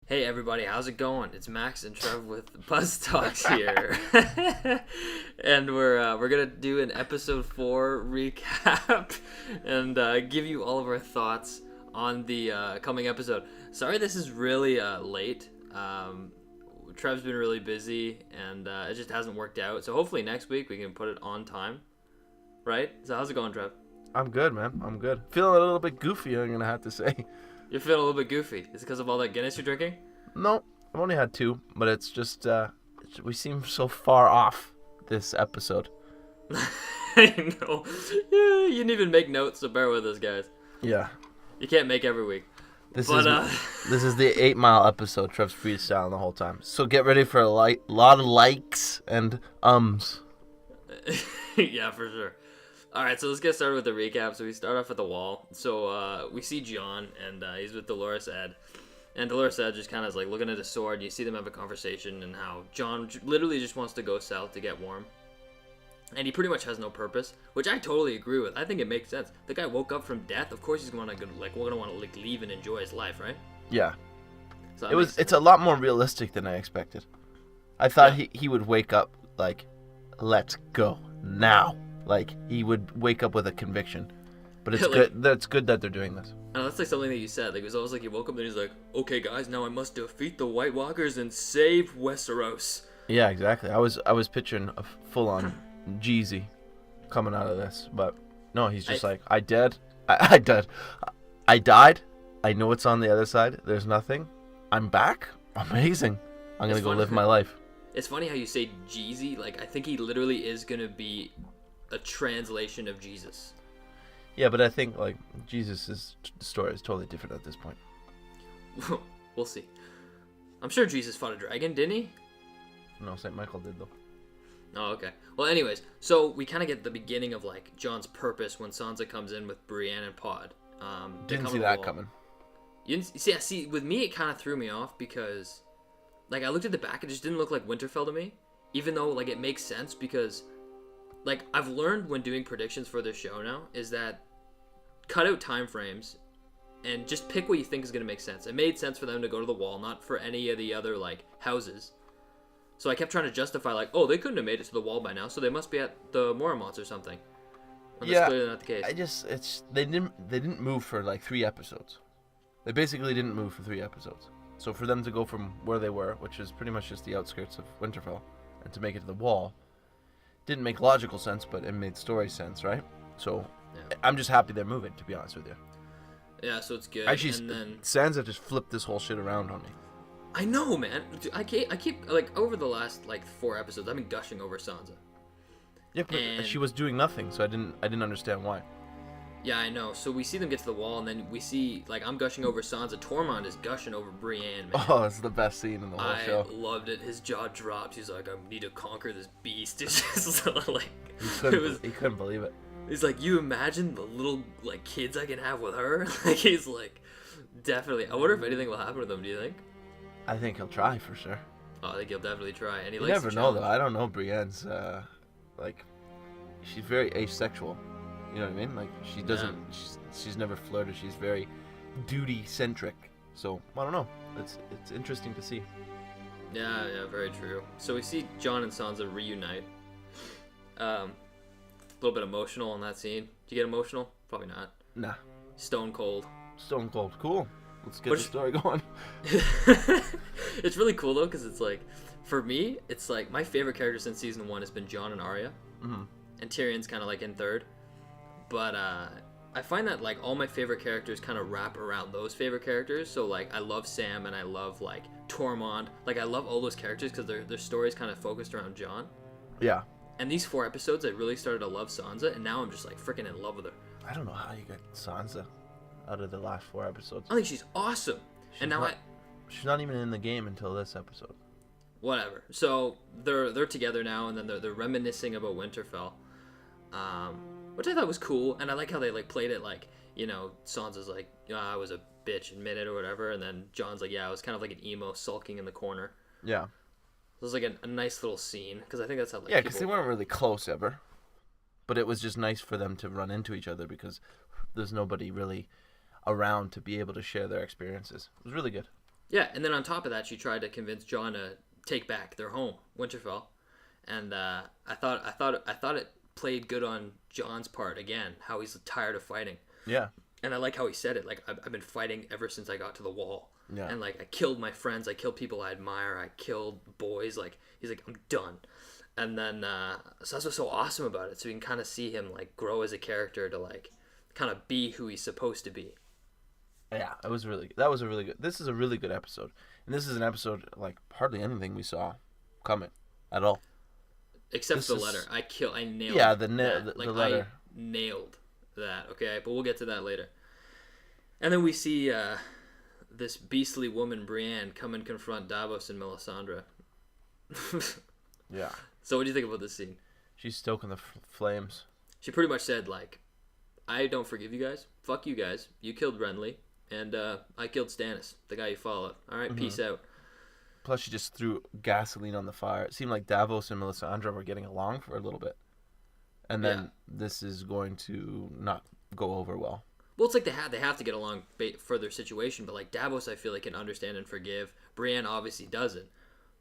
Hey everybody, how's it going? It's Max and Trev with BuzzTox here, and we're gonna do an episode 4 recap and give you all of our thoughts on the coming episode. Sorry, this is really late. Trev's been really busy, and it just hasn't worked out. So hopefully next week we can put it on time, right? So how's it going, Trev? I'm good, man. I'm good. Feeling a little bit goofy, I'm gonna have to say. You're feeling a little bit goofy. Is it because of all that Guinness you're drinking? No, I've only had 2, but it's just we seem so far off this episode. I know. Yeah, you didn't even make notes, so bear with us, guys. Yeah. You can't make every week. This is the 8 Mile episode. Trev's freestyling the whole time. So get ready for a lot of likes and ums. Yeah, for sure. All right, so let's get started with the recap. So we start off at the wall. So we see Jon, and he's with Dolores Edd. And Dolores Edd just kind of is like looking at his sword. You see them have a conversation, and how Jon literally just wants to go south to get warm. And he pretty much has no purpose, which I totally agree with. I think it makes sense. The guy woke up from death. Of course he's going to want to leave and enjoy his life, right? Yeah. So It's a lot more realistic than I expected. I thought he would wake up like, let's go now. Like, he would wake up with a conviction. But it's good. That's good that they're doing this. And that's like something that you said. Like, it was almost like he woke up and he's like, okay, guys, now I must defeat the White Walkers and save Westeros. Yeah, exactly. I was picturing a full-on Jeezy coming out of this. But, no, he's just like, I died. I died. I know what's on the other side. There's nothing. I'm back. Amazing. I'm going to go live my life. It's funny how you say Jeezy. Like, I think he literally is going to be a translation of Jesus. Yeah, but I think like Jesus' story is totally different at this point. We'll see. I'm sure Jesus fought a dragon, didn't he? No, St. Michael did though. Oh, okay. Well, anyways, so we kind of get the beginning of like Jon's purpose when Sansa comes in with Brienne and Pod. Didn't see that coming. You didn't see, with me it kind of threw me off because, like, I looked at the back, it just didn't look like Winterfell to me, even though like it makes sense because. Like, I've learned when doing predictions for this show now, is that cut out time frames and just pick what you think is going to make sense. It made sense for them to go to the wall, not for any of the other, like, houses. So I kept trying to justify, like, oh, they couldn't have made it to the wall by now, so they must be at the Mormonts or something. And that's clearly not the case. They didn't move for, like, 3 episodes. They basically didn't move for 3 episodes. So for them to go from where they were, which is pretty much just the outskirts of Winterfell, and to make it to the wall, didn't make logical sense, but it made story sense, right? So, yeah. I'm just happy they're moving, to be honest with you. Yeah, so it's good. Actually, and then Sansa just flipped this whole shit around on me. I know, man. I keep like, over the last, like, 4 episodes, I've been gushing over Sansa. Yeah, but she was doing nothing, so I didn't understand why. Yeah, I know. So we see them get to the wall, and then we see, like, I'm gushing over Sansa. Tormund is gushing over Brienne, man. Oh, it's the best scene in the whole show. I loved it. His jaw dropped. He's like, I need to conquer this beast. It's just like... He couldn't believe it. He's like, you imagine the little, like, kids I can have with her? Like, he's like, definitely. I wonder if anything will happen to them, do you think? I think he'll try, for sure. Oh, I think he'll definitely try. And you never know, though. I don't know Brienne's, like, she's very asexual. You know what I mean? Like, she doesn't... Yeah. She's never flirted. She's very duty-centric. So, I don't know. It's interesting to see. Yeah, very true. So we see Jon and Sansa reunite. A little bit emotional in that scene. Did you get emotional? Probably not. Nah. Stone cold. Stone cold. Cool. Let's get the story going. It's really cool, though, because it's like... For me, it's like, my favorite character since season 1 has been Jon and Arya. Mm-hmm. And Tyrion's kind of, like, in third. But I find that, like, all my favorite characters kind of wrap around those favorite characters. So, like, I love Sam and I love, like, Tormund. Like, I love all those characters because their story's kind of focused around Jon. Yeah. And these 4 episodes, I really started to love Sansa, and now I'm just, like, freaking in love with her. I don't know how you got Sansa out of the last 4 episodes. I think she's awesome. She's not even in the game until this episode. Whatever. So, they're together now, and then they're reminiscing about Winterfell. Which I thought was cool, and I like how they, like, played it, like, you know, Sansa's like, I was a bitch, admit it, or whatever, and then Jon's like, yeah, I was kind of like an emo sulking in the corner. Yeah. It was like a nice little scene, because I think that's how, like, yeah, because they weren't really close ever, but it was just nice for them to run into each other, because there's nobody really around to be able to share their experiences. It was really good. Yeah, and then on top of that, she tried to convince Jon to take back their home, Winterfell, and I thought it played good on Jon's part again, how he's tired of fighting. Yeah. And I like how he said it, like, I've been fighting ever since I got to the wall. Yeah. And, like, I killed my friends, I killed people I admire, I killed boys, like, he's like, I'm done. And then, so that's what's so awesome about it, so you can kind of see him, like, grow as a character to, like, kind of be who he's supposed to be. Yeah, that was a really good, this is a really good episode. And this is an episode, like, hardly anything we saw coming at all. Except the letter. I nailed the letter. I nailed that, okay? But we'll get to that later. And then we see this beastly woman, Brienne, come and confront Davos and Melisandre. Yeah. So what do you think about this scene? She's stoking the flames. She pretty much said, like, I don't forgive you guys. Fuck you guys. You killed Renly. And I killed Stannis, the guy you followed. All right, peace out. Plus, she just threw gasoline on the fire. It seemed like Davos and Melisandre were getting along for a little bit. And then this is going to not go over well. Well, it's like they have to get along for their situation. But, like, Davos, I feel like, can understand and forgive. Brienne obviously doesn't.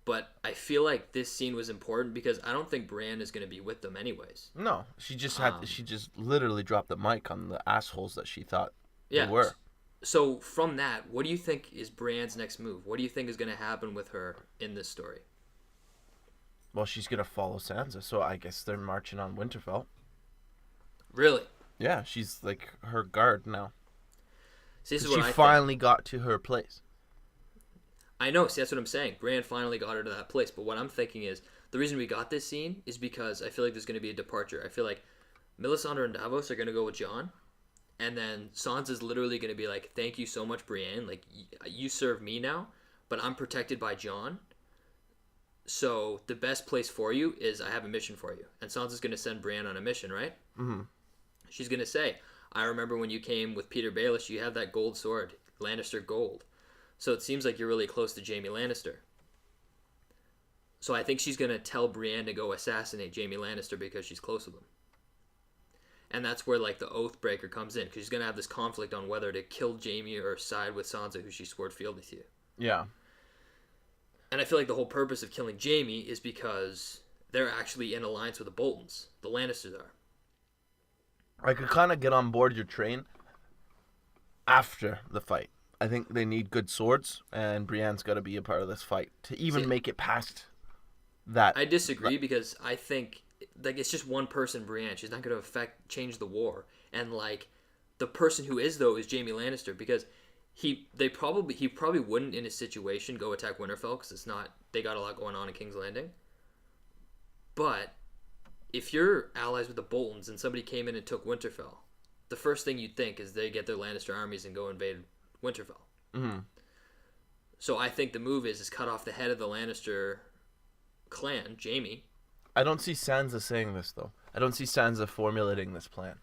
But I feel like this scene was important because I don't think Brienne is going to be with them anyways. No, she just she just literally dropped the mic on the assholes that she thought they were. So from that, what do you think is Brienne's next move? What do you think is going to happen with her in this story? Well, she's going to follow Sansa, so I guess they're marching on Winterfell. Really? Yeah, she's like her guard now. See, this is what I finally got to her place. I know, see, that's what I'm saying. Brienne finally got her to that place, but what I'm thinking is, the reason we got this scene is because I feel like there's going to be a departure. I feel like Melisandre and Davos are going to go with Jon. And then Sansa's literally going to be like, thank you so much, Brienne. Like, you serve me now, but I'm protected by Jon. So the best place for you is I have a mission for you. And Sansa's going to send Brienne on a mission, right? Mm-hmm. She's going to say, I remember when you came with Peter Baelish, you had that gold sword, Lannister gold. So it seems like you're really close to Jaime Lannister. So I think she's going to tell Brienne to go assassinate Jaime Lannister because she's close with him. And that's where, like, the Oathbreaker comes in, because she's going to have this conflict on whether to kill Jaime or side with Sansa, who she swore fealty to. Yeah. And I feel like the whole purpose of killing Jaime is because they're actually in alliance with the Boltons. The Lannisters are. I could kind of get on board your train after the fight. I think they need good swords, and Brienne's got to be a part of this fight to even make it past that. I disagree because I think... like, it's just one person, Brienne. She's not going to change the war. And, like, the person who is, though, is Jaime Lannister, because he probably wouldn't in a situation go attack Winterfell, because it's not, they got a lot going on in King's Landing. But if you're allies with the Boltons and somebody came in and took Winterfell, the first thing you'd think is they get their Lannister armies and go invade Winterfell. Mm-hmm. So I think the move is cut off the head of the Lannister clan, Jaime. I don't see Sansa saying this, though. I don't see Sansa formulating this plan.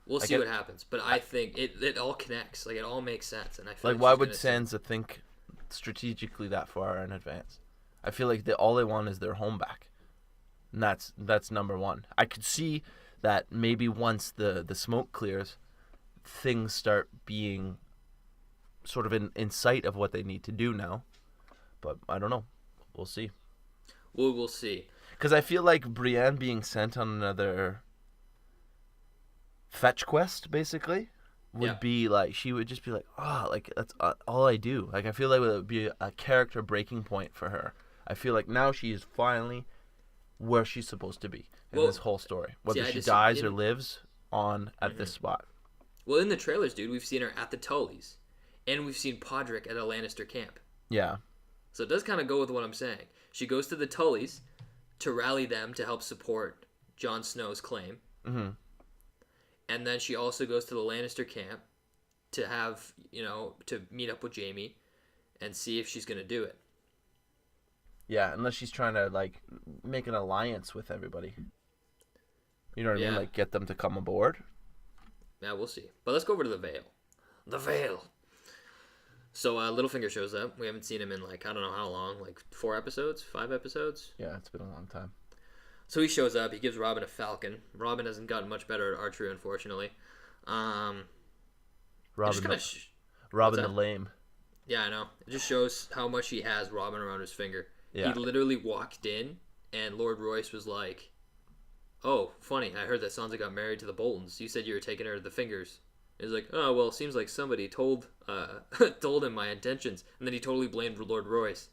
We'll see what happens, but I think it all connects. Like, it all makes sense, and I feel like why would Sansa think strategically that far in advance? I feel like all they want is their home back, and that's number one. I could see that maybe once the smoke clears, things start being sort of in sight of what they need to do now, but I don't know. We'll see. We'll see. Because I feel like Brienne being sent on another fetch quest, basically, would be like, she would just be like, like, that's all I do. Like, I feel like it would be a character breaking point for her. I feel like now she is finally where she's supposed to be in this whole story. Whether she dies or lives at this spot. Well, in the trailers, dude, we've seen her at the Tullys. And we've seen Podrick at a Lannister camp. Yeah. So it does kind of go with what I'm saying. She goes to the Tullys to rally them to help support Jon Snow's claim. Mm-hmm. And then she also goes to the Lannister camp to have, to meet up with Jaime and see if she's going to do it. Yeah, unless she's trying to, like, make an alliance with everybody. You know what I mean? Like, get them to come aboard. Yeah, we'll see. But let's go over to the Vale. The Vale. So Littlefinger shows up. We haven't seen him in, like, I don't know how long, like 4 episodes, 5 episodes. Yeah, it's been a long time. So he shows up. He gives Robin a falcon. Robin hasn't gotten much better at archery, unfortunately. Robin the lame. Yeah, I know. It just shows how much he has Robin around his finger. Yeah. He literally walked in, and Lord Royce was like, "Oh, funny. I heard that Sansa got married to the Boltons. You said you were taking her to the fingers." He's like, "Oh, well, seems like somebody told told him my intentions." And then he totally blamed Lord Royce.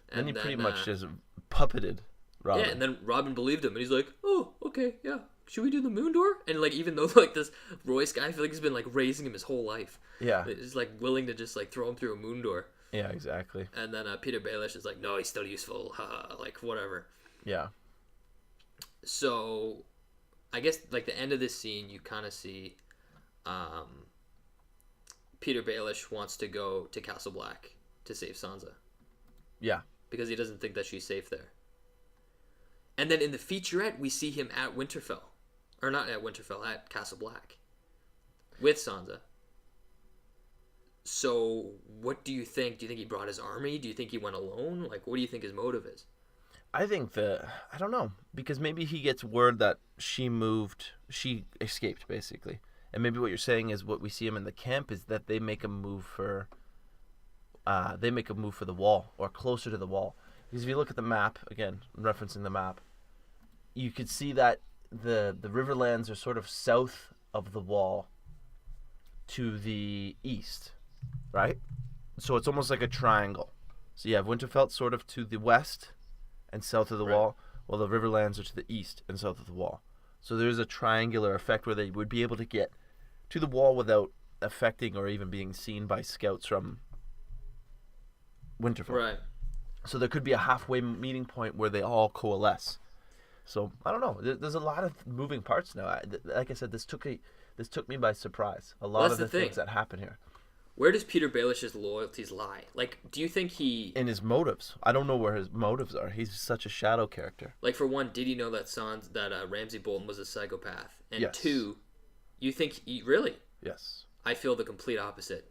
And then he pretty much just puppeted Robin. Yeah, and then Robin believed him, and he's like, "Oh, okay, yeah. Should we do the moon door?" And like, even though like this Royce guy, I feel like he's been like raising him his whole life. Yeah. He's like willing to just like throw him through a moon door. Yeah, exactly. And then Peter Baelish is like, "No, he's still useful." Like whatever. Yeah. So, I guess like the end of this scene, you kind of see, Peter Baelish wants to go to Castle Black to save Sansa. Yeah. Because he doesn't think that she's safe there. And then in the featurette, we see him at Winterfell. Or not at Winterfell, at Castle Black. With Sansa. So, what do you think? Do you think he brought his army? Do you think he went alone? Like, what do you think his motive is? I think I don't know, because maybe he gets word that she escaped, basically. And maybe what you're saying is what we see him in the camp is that they make a move for the wall, or closer to the wall. Because if you look at the map, again, referencing the map, you could see that the Riverlands are sort of south of the wall to the east, right? So it's almost like a triangle. So you have Winterfell sort of to the west and south of the wall, while the Riverlands are to the east and south of the wall. So there's a triangular effect where they would be able to get to the wall without affecting or even being seen by scouts from Winterfell. Right. So there could be a halfway meeting point where they all coalesce. So I don't know. There's a lot of moving parts now. Like I said, this took me by surprise. A lot of the things that happen here. Where does Peter Baelish's loyalties lie? Like, do you think he... In his motives. I don't know where his motives are. He's such a shadow character. Like, for one, did he know that Ramsay Bolton was a psychopath? And yes. Two, you think he... Really? Yes. I feel the complete opposite.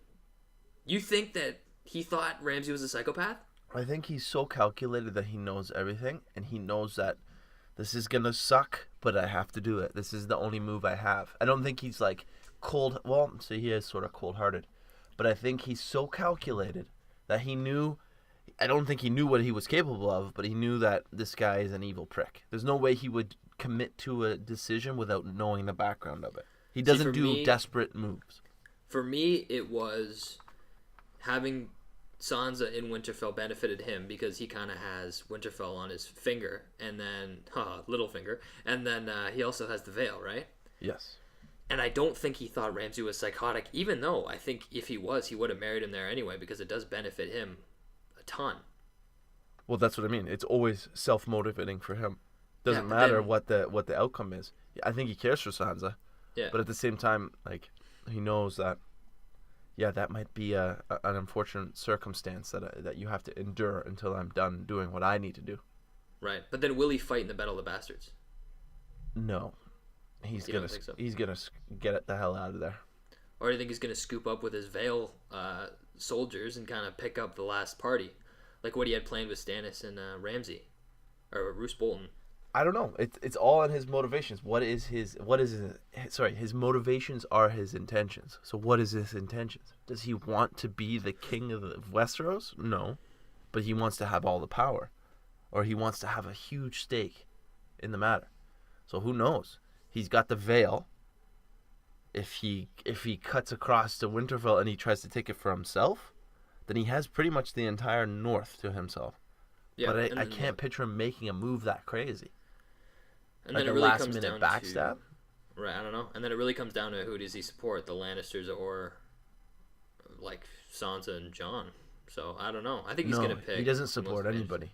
You think that he thought Ramsay was a psychopath? I think he's so calculated that he knows everything, and he knows that this is going to suck, but I have to do it. This is the only move I have. I don't think he's like cold... Well, so he is sort of cold-hearted. But I think he's so calculated that he knew... I don't think he knew what he was capable of, but he knew that this guy is an evil prick. There's no way he would commit to a decision without knowing the background of it. He doesn't do desperate moves. For me, it was having Sansa in Winterfell benefited him because he kind of has Winterfell on his finger, and then... little finger. And then he also has the Vale, right? Yes. And I don't think he thought Ramsay was psychotic, even though I think if he was, he would have married him there anyway, because it does benefit him a ton. Well, that's what I mean. It's always self-motivating for him. Doesn't matter what the outcome is. I think he cares for Sansa. Yeah. But at the same time, like, he knows that, yeah, that might be an unfortunate circumstance that you have to endure until I'm done doing what I need to do. Right. But then will he fight in the Battle of the Bastards? No. He's gonna get the hell out of there. Or do you think he's gonna scoop up with his Vale soldiers and kind of pick up the last party, like what he had planned with Stannis and Ramsay, or Roose Bolton? I don't know. It's all in his motivations. His motivations are his intentions. So what is his intentions? Does he want to be the king of Westeros? No, but he wants to have all the power, or he wants to have a huge stake in the matter. So who knows? He's got the Vale. If he cuts across to Winterfell and he tries to take it for himself, then he has pretty much the entire north to himself. Yeah, but I can't picture him making a move that crazy. And like then it a really last comes minute down backstab. Right, I don't know. And then it really comes down to who does he support, the Lannisters or like Sansa and Jon. So I don't know. I think he's gonna pick. He doesn't support anybody.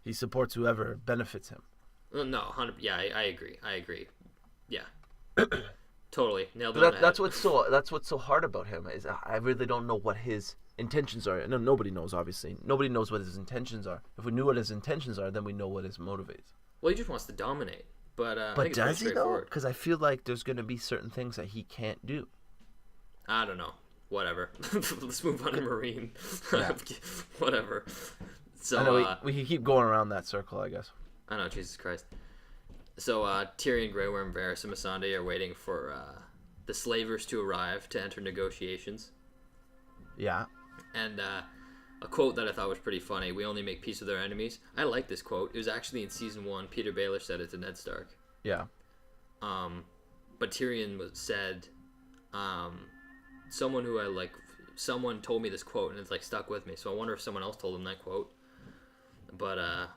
He supports whoever benefits him. No, 100. Yeah, I agree. Yeah, totally nailed it. But that's what's so hard about him is I really don't know what his intentions are. No, nobody knows. Obviously, nobody knows what his intentions are. If we knew what his intentions are, then we know what his motivates. Well, he just wants to dominate. But I think does he though? Because I feel like there's going to be certain things that he can't do. I don't know. Whatever. Let's move on to Meereen. Yeah. Whatever. So I know we can keep going around that circle, I guess. I know, Jesus Christ. So Tyrion, Grey Worm, Varys, and Missandei are waiting for the slavers to arrive to enter negotiations. Yeah. And a quote that I thought was pretty funny: "We only make peace with our enemies." I like this quote. It was actually in season 1. Peter Baelish said it to Ned Stark. Yeah. But Tyrion said, someone who I like, someone told me this quote, and it's like stuck with me. So I wonder if someone else told him that quote. But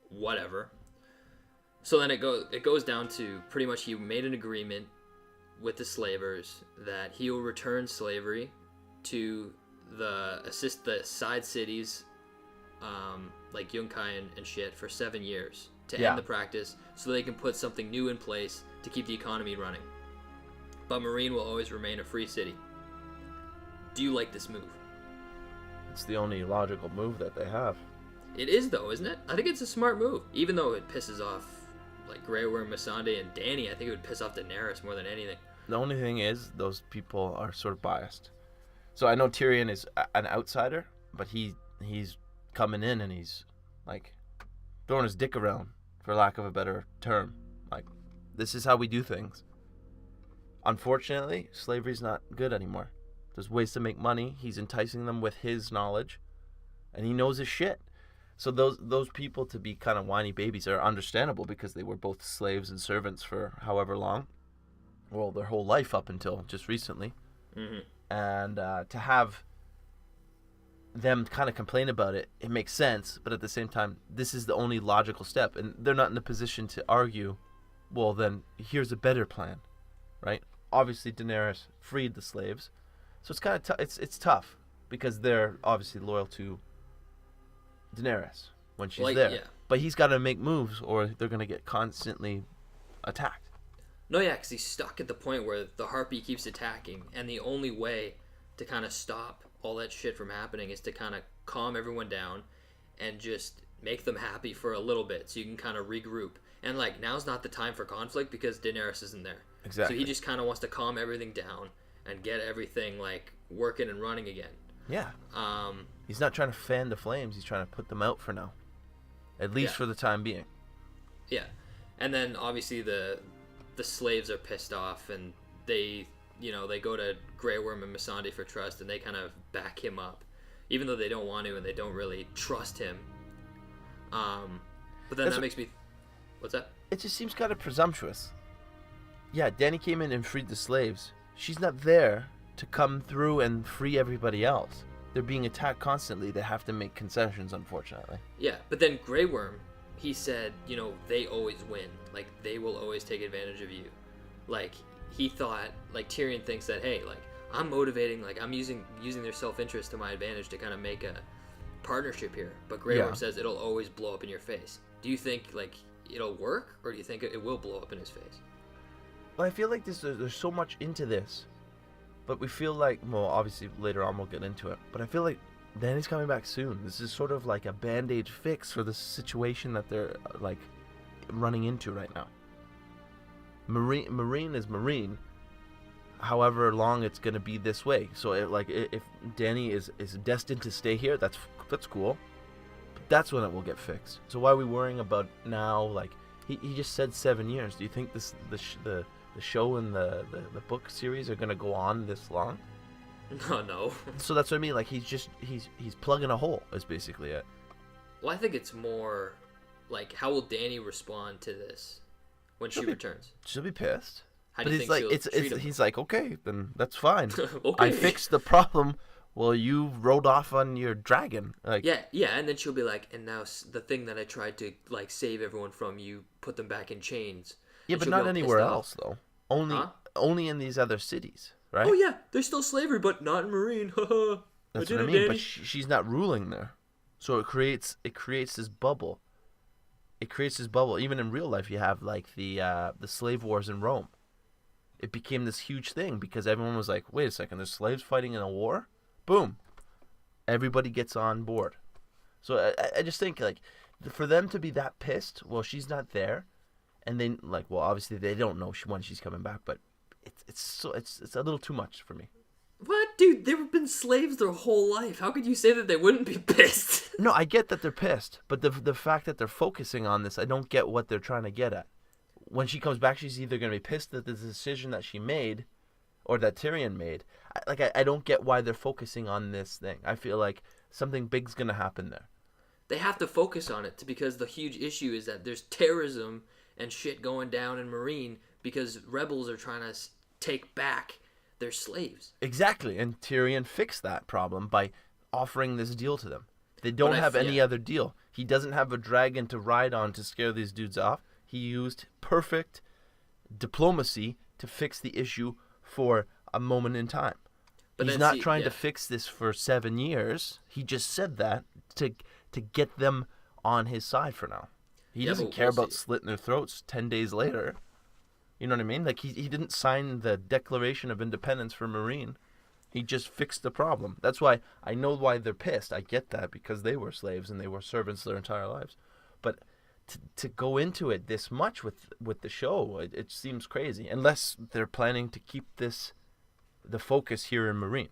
whatever. So then it goes down to pretty much he made an agreement with the slavers that he will return slavery to the side cities, like Yunkai and shit, for 7 years to end the practice, so they can put something new in place to keep the economy running. But Meereen will always remain a free city. Do you like this move? It's the only logical move that they have. It is, though, isn't it? I think it's a smart move, even though it pisses off like Grey Worm, Missandei, and Dany. I think it would piss off Daenerys more than anything. The only thing is, those people are sort of biased. So I know Tyrion is an outsider, but he's coming in and he's like throwing his dick around, for lack of a better term. Like, this is how we do things. Unfortunately, slavery's not good anymore. There's ways to make money. He's enticing them with his knowledge, and he knows his shit. So those people to be kind of whiny babies are understandable, because they were both slaves and servants for however long. Well, their whole life up until just recently. Mm-hmm. And to have them kind of complain about it, it makes sense. But at the same time, this is the only logical step. And they're not in a position to argue, well, then here's a better plan, right? Obviously, Daenerys freed the slaves. So it's kind of it's tough, because they're obviously loyal to Daenerys when she's there. Yeah. But he's got to make moves, or they're going to get constantly attacked. No, yeah, because he's stuck at the point where the Harpy keeps attacking, and the only way to kind of stop all that shit from happening is to kind of calm everyone down and just make them happy for a little bit, so you can kind of regroup. And, like, now's not the time for conflict because Daenerys isn't there. Exactly. So he just kind of wants to calm everything down and get everything, like, working and running again. Yeah. He's not trying to fan the flames. He's trying to put them out for now. At least for the time being. Yeah. And then, obviously, the slaves are pissed off, and they go to Grey Worm and Missandei for trust, and they kind of back him up, even though they don't want to, and they don't really trust him. But then that makes me... What's that? It just seems kind of presumptuous. Yeah, Dany came in and freed the slaves. She's not there to come through and free everybody else. They're being attacked constantly. They have to make concessions, unfortunately. Yeah, but then Grey Worm, he said, they always win. Like, they will always take advantage of you. Like, he thought, like, Tyrion thinks that, hey, like, I'm motivating, like, I'm using their self-interest to my advantage to kind of make a partnership here. But Grey Worm says it'll always blow up in your face. Do you think, like, it'll work, or do you think it will blow up in his face? Well, I feel like there's so much into this. But we feel like, well, obviously later on we'll get into it, but I feel like Dany's coming back soon. This is sort of like a band-aid fix for the situation that they're, like, running into right now. Meereen is Meereen, however long it's going to be this way. So, if Dany is destined to stay here, that's cool. But that's when it will get fixed. So why are we worrying about now? Like, he just said 7 years. Do you think the show and the book series are going to go on this long? No. So that's what I mean. Like, he's plugging a hole is basically it. Well, I think it's more like, how will Dany respond to this when she returns? She'll be pissed. How do you think she'll treat him? He's like, okay, then that's fine. Okay. I fixed the problem. Well, you rode off on your dragon. Like, yeah, and then she'll be like, and now the thing that I tried to, like, save everyone from, you put them back in chains. Yeah, but not anywhere else, though. Only in these other cities, right? Oh yeah, there's still slavery, but not in Meereen. That's what I mean. But she's not ruling there, so it creates this bubble. It creates this bubble. Even in real life, you have like the slave wars in Rome. It became this huge thing because everyone was like, "Wait a second, there's slaves fighting in a war." Boom, everybody gets on board. So I just think, like, for them to be that pissed, well, she's not there. And then, like, well, obviously they don't know when she's coming back, but it's a little too much for me. What, dude? They've been slaves their whole life. How could you say that they wouldn't be pissed? No, I get that they're pissed, but the fact that they're focusing on this, I don't get what they're trying to get at. When she comes back, she's either going to be pissed at the decision that she made, or that Tyrion made. I don't get why they're focusing on this thing. I feel like something big's gonna happen there. They have to focus on it because the huge issue is that there's terrorism and shit going down in Meereen because rebels are trying to take back their slaves. Exactly, and Tyrion fixed that problem by offering this deal to them. They don't have any other deal. He doesn't have a dragon to ride on to scare these dudes off. He used perfect diplomacy to fix the issue for a moment in time. But he's not trying to fix this for 7 years. He just said that to get them on his side for now. He doesn't care about slitting their throats 10 days later. You know what I mean? Like, he didn't sign the Declaration of Independence for Meereen. He just fixed the problem. That's why I know why they're pissed. I get that because they were slaves and they were servants their entire lives. But to go into it this much with the show, it seems crazy. Unless they're planning to keep the focus here in Meereen.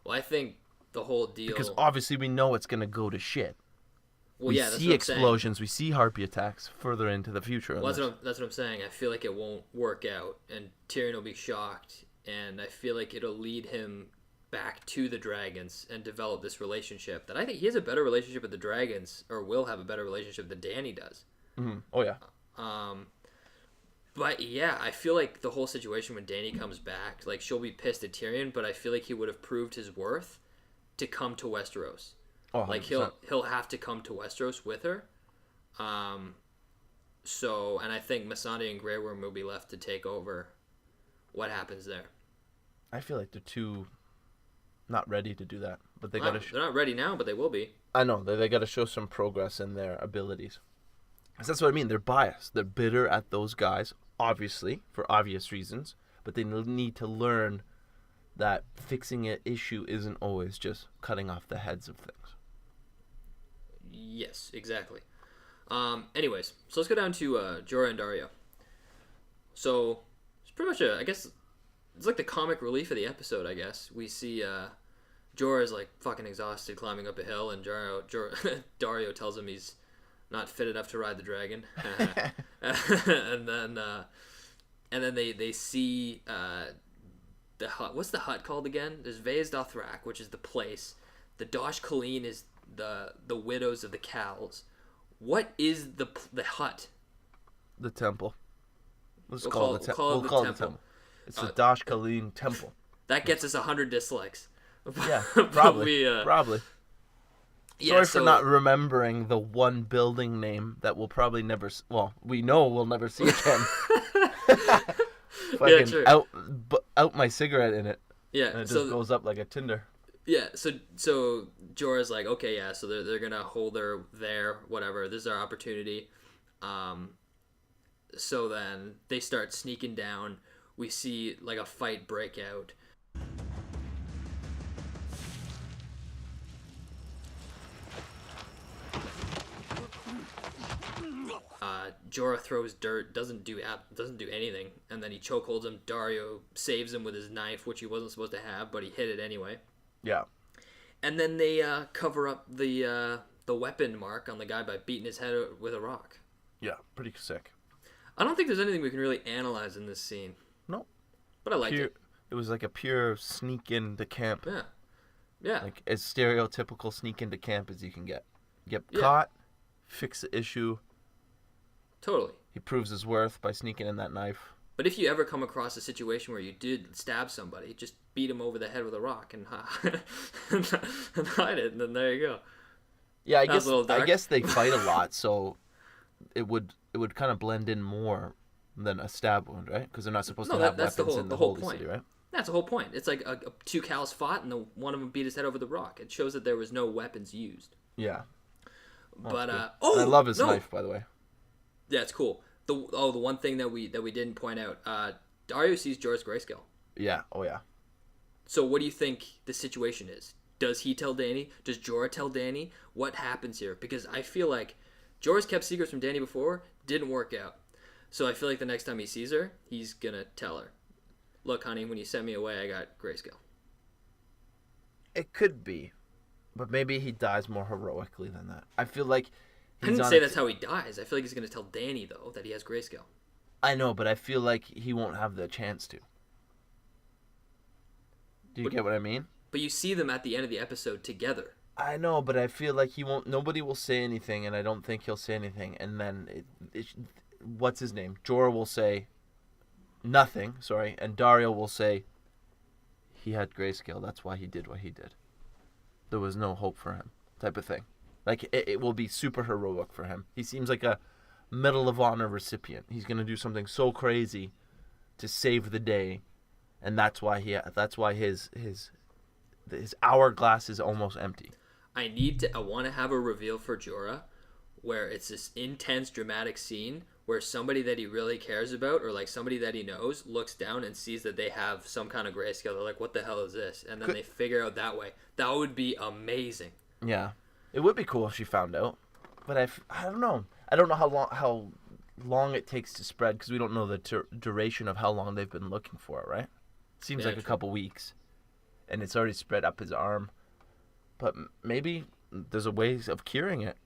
Well, I think the whole deal... Because obviously we know it's going to go to shit. Well, we see explosions, we see harpy attacks further into the future. Well, that's what I'm saying. I feel like it won't work out, and Tyrion will be shocked, and I feel like it'll lead him back to the dragons and develop this relationship that I think he has a better relationship with the dragons, or will have a better relationship than Dany does. Mm-hmm. Oh, yeah. But, yeah, I feel like the whole situation when Dany comes back, like, she'll be pissed at Tyrion, but I feel like he would have proved his worth to come to Westeros. Oh, like he'll have to come to Westeros with her. So, and I think Missandei and Grey Worm will be left to take over what happens there. I feel like they're too not ready to do that, but they're not ready now, but they will be. I know they got to show some progress in their abilities. Because that's what I mean. They're biased. They're bitter at those guys, obviously for obvious reasons, but they need to learn that fixing an issue isn't always just cutting off the heads of things. Yes, exactly. Anyways, so let's go down to Jorah and Daario. So it's pretty much I guess it's like the comic relief of the episode. I guess we see Jorah is like fucking exhausted climbing up a hill, and Daario tells him he's not fit enough to ride the dragon. and then they see the hut. What's the hut called again? There's Vaes Dothrak, which is the place. The Dosh Colleen is the widows of the cows. What is the hut? The temple. We'll call it the temple. It's the Dosh Colleen temple. That gets us 100 dislikes. Yeah, probably. Probably. Yeah, Sorry for not remembering the one building name that we'll probably never... Well, we know we'll never see again. Yeah, true. Out my cigarette in it. Yeah. And it just goes up like a tinder. Yeah, so Jorah's like, okay, yeah, so they're gonna hold her there, whatever. This is our opportunity. So then they start sneaking down. We see like a fight break out. Jorah throws dirt, doesn't do anything, and then he chokeholds him. Daario saves him with his knife, which he wasn't supposed to have, but he hit it anyway. Yeah. And then they cover up the weapon mark on the guy by beating his head with a rock. Yeah, pretty sick. I don't think there's anything we can really analyze in this scene. No. But I liked it. It was like a pure sneak into camp. Yeah. Yeah. Like as stereotypical sneak into camp as you can get. Get caught, fix the issue. Totally. He proves his worth by sneaking in that knife. But if you ever come across a situation where you did stab somebody, just beat him over the head with a rock and hide it, and then there you go. Yeah, I guess they fight a lot, so it would kind of blend in more than a stab wound, right? Because they're not supposed to have weapons in the whole point. City, right? That's the whole point. It's like two cows fought, and one of them beat his head over the rock. It shows that there was no weapons used. Yeah. But and I love his knife, by the way. Yeah, it's cool. The one thing that we didn't point out, Daario sees Jorah's grayscale. Yeah. Oh yeah. So what do you think the situation is? Does he tell Dany? Does Jorah tell Dany? What happens here? Because I feel like Jorah's kept secrets from Dany before, didn't work out. So I feel like the next time he sees her, he's gonna tell her, "Look, honey, when you sent me away, I got grayscale." It could be, but maybe he dies more heroically than that. I feel like. I didn't say that's how he dies. I feel like he's going to tell Dany, though, that he has grayscale. I know, but I feel like he won't have the chance to. Do you get what I mean? But you see them at the end of the episode together. I know, but I feel like he won't. Nobody will say anything, and I don't think he'll say anything. And then, what's his name? Jorah will say nothing. Sorry, and Daario will say he had grayscale. That's why he did what he did. There was no hope for him, type of thing. Like it will be super heroic for him. He seems like a Medal of Honor recipient. He's gonna do something so crazy to save the day, and that's why his hourglass is almost empty. I want to have a reveal for Jorah where it's this intense dramatic scene where somebody that he really cares about, or like somebody that he knows, looks down and sees that they have some kind of grayscale. They're like, what the hell is this? And then they figure out that way. That would be amazing. Yeah, it would be cool if she found out, but I don't know. I don't know how long it takes to spread, because we don't know the duration of how long they've been looking for it, right? It seems like a couple weeks, and it's already spread up his arm. But maybe there's a way of curing it.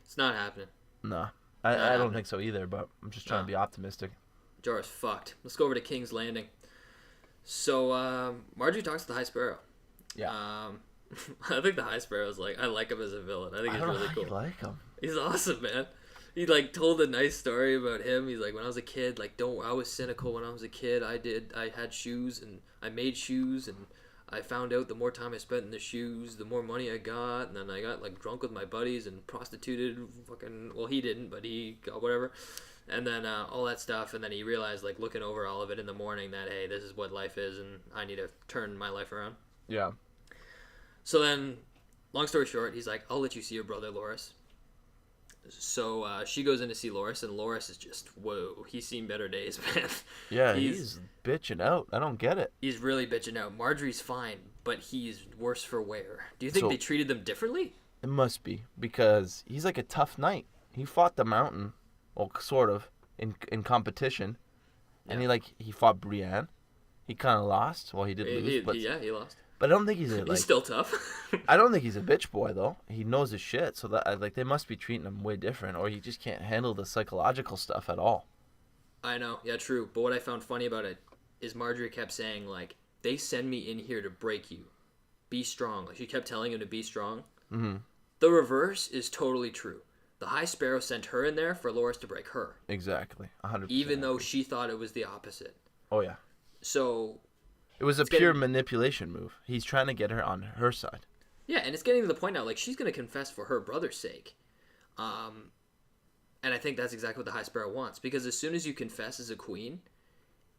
It's not happening. No, I don't think so either, but I'm just trying to be optimistic. Jorah's fucked. Let's go over to King's Landing. So, Margery talks to the High Sparrow. Yeah. I think the High Sparrow's I like him as a villain. I think he's really cool. You like him. He's awesome, man. He told a nice story about him. He's like, when I was a kid, I was cynical when I was a kid. I had shoes and I made shoes, and I found out the more time I spent in the shoes, the more money I got, and then I got drunk with my buddies and prostituted. He didn't, but he got whatever, and then all that stuff. And then he realized, looking over all of it in the morning, that hey, this is what life is, and I need to turn my life around. Yeah. So then, long story short, he's like, I'll let you see your brother, Loras. So she goes in to see Loras, and Loras is just, whoa, he's seen better days, man. Yeah, he's bitching out. I don't get it. He's really bitching out. Marjorie's fine, but he's worse for wear. Do you think they treated them differently? It must be, because he's like a tough knight. He fought the Mountain, well, sort of, in competition. And he fought Brienne. He kind of lost. Well, he did lose. He lost. But I don't think he's he's still tough. I don't think he's a bitch boy, though. He knows his shit, so that they must be treating him way different, or he just can't handle the psychological stuff at all. I know, yeah, true. But what I found funny about it is Margery kept saying, they send me in here to break you. Be strong. She kept telling him to be strong. Mm-hmm. The reverse is totally true. The High Sparrow sent her in there for Loras to break her. Exactly, 100%. Even though she thought it was the opposite. Oh, yeah. So it was a pure manipulation move. He's trying to get her on her side. Yeah, and it's getting to the point now, she's going to confess for her brother's sake. And I think that's exactly what the High Sparrow wants. Because as soon as you confess as a queen,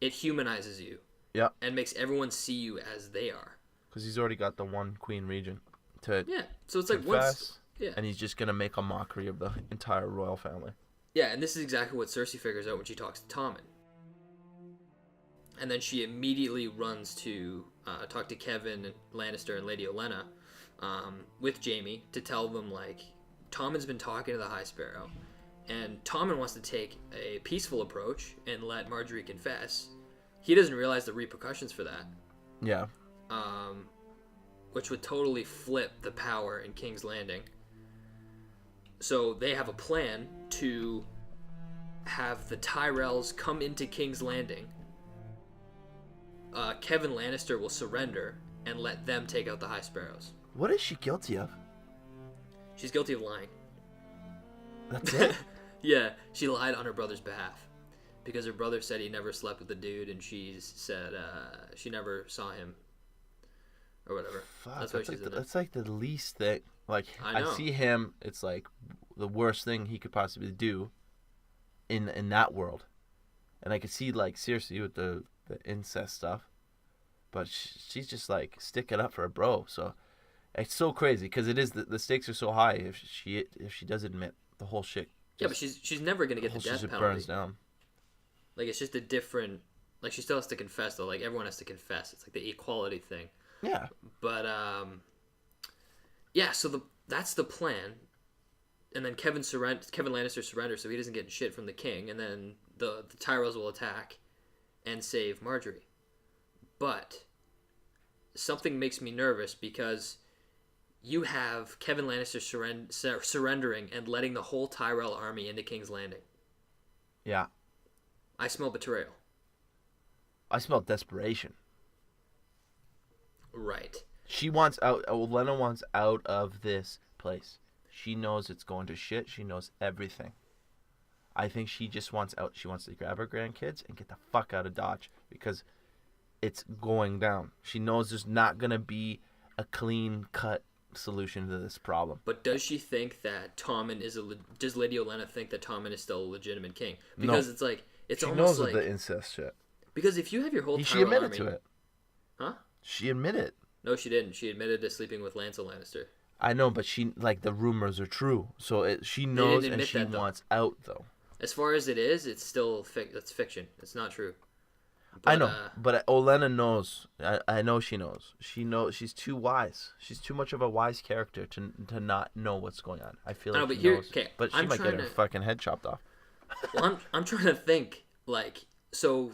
it humanizes you. Yeah. And makes everyone see you as they are. Because he's already got the one queen regent to so it's confess, and he's just going to make a mockery of the entire royal family. Yeah, and this is exactly what Cersei figures out when she talks to Tommen. And then she immediately runs to talk to Kevan, Lannister, and Lady Olenna with Jaime to tell them, Tommen's been talking to the High Sparrow, and Tommen wants to take a peaceful approach and let Margery confess. He doesn't realize the repercussions for that. Yeah. Which would totally flip the power in King's Landing. So they have a plan to have the Tyrells come into King's Landing. Kevan Lannister will surrender and let them take out the High Sparrows. What is she guilty of? She's guilty of lying. That's it? Yeah, she lied on her brother's behalf. Because her brother said he never slept with the dude, and she said she never saw him. Or whatever. Fuck, that's the least thing. I see him, it's the worst thing he could possibly do in that world. And I could see, Cersei with the incest stuff. But she's just, sticking up for a bro. So it's so crazy, because it is the stakes are so high if she does admit the whole shit. Yeah, but she's never going to get the death penalty. Burns down. It's just a different... she still has to confess, though. Everyone has to confess. It's the equality thing. Yeah. But, yeah, so that's the plan. And then Kevan Lannister surrenders, so he doesn't get shit from the king. And then the Tyrells will attack and save Margery. But something makes me nervous, because you have Kevan Lannister surrendering and letting the whole Tyrell army into King's Landing. Yeah. I smell betrayal. I smell desperation. Right. She wants out. Olenna wants out of this place. She knows it's going to shit. She knows everything. I think she just wants out. She wants to grab her grandkids and get the fuck out of Dodge because it's going down. She knows there's not going to be a clean-cut solution to this problem. But does she think that Tommen is does Lady Olenna think that Tommen is still a legitimate king? Because it's like it's she almost knows like the incest shit. Because if you have your whole she Tyrell admitted army, to it. Huh? She admitted. No, she didn't. She admitted to sleeping with Lancel Lannister. I know, but she like the rumors are true, so she knows and she wants out though. As far as it is, it's still that's fiction. It's not true. But, I know, but Olenna knows. I know she knows. She knows she's too wise. She's too much of a wise character to not know what's going on. I feel like but she here, knows. okay, But she might get her fucking head chopped off. Well, I'm trying to think like so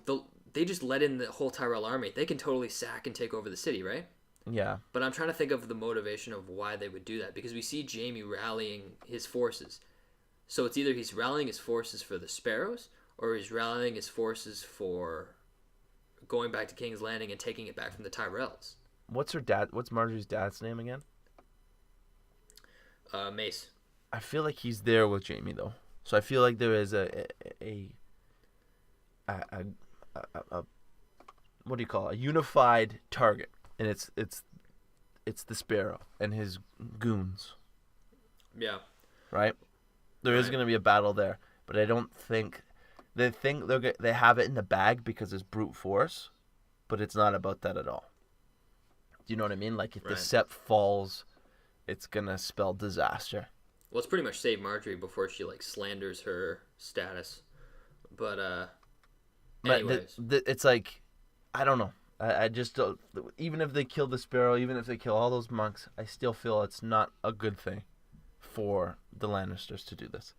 they just let in the whole Tyrell army. They can totally sack and take over the city, right? Yeah. But I'm trying to think of the motivation of why they would do that because we see Jaime rallying his forces. So it's either he's rallying his forces for the Sparrows or he's rallying his forces for going back to King's Landing and taking it back from the Tyrells. What's Marjorie's dad's name again? Mace. I feel like he's there with Jaime though. So I feel like there is a what do you call it? A unified target. And it's the Sparrow and his goons. Yeah. Right? There is going to be a battle there, but I don't think they have it in the bag because it's brute force, but it's not about that at all. Do you know what I mean? Like if the Sept falls, it's going to spell disaster. Well, it's pretty much save Margery before she like slanders her status. But anyways, it's like I don't know. I just don't, even if they kill the Sparrow, even if they kill all those monks, I still feel it's not a good thing for the Lannisters to do this.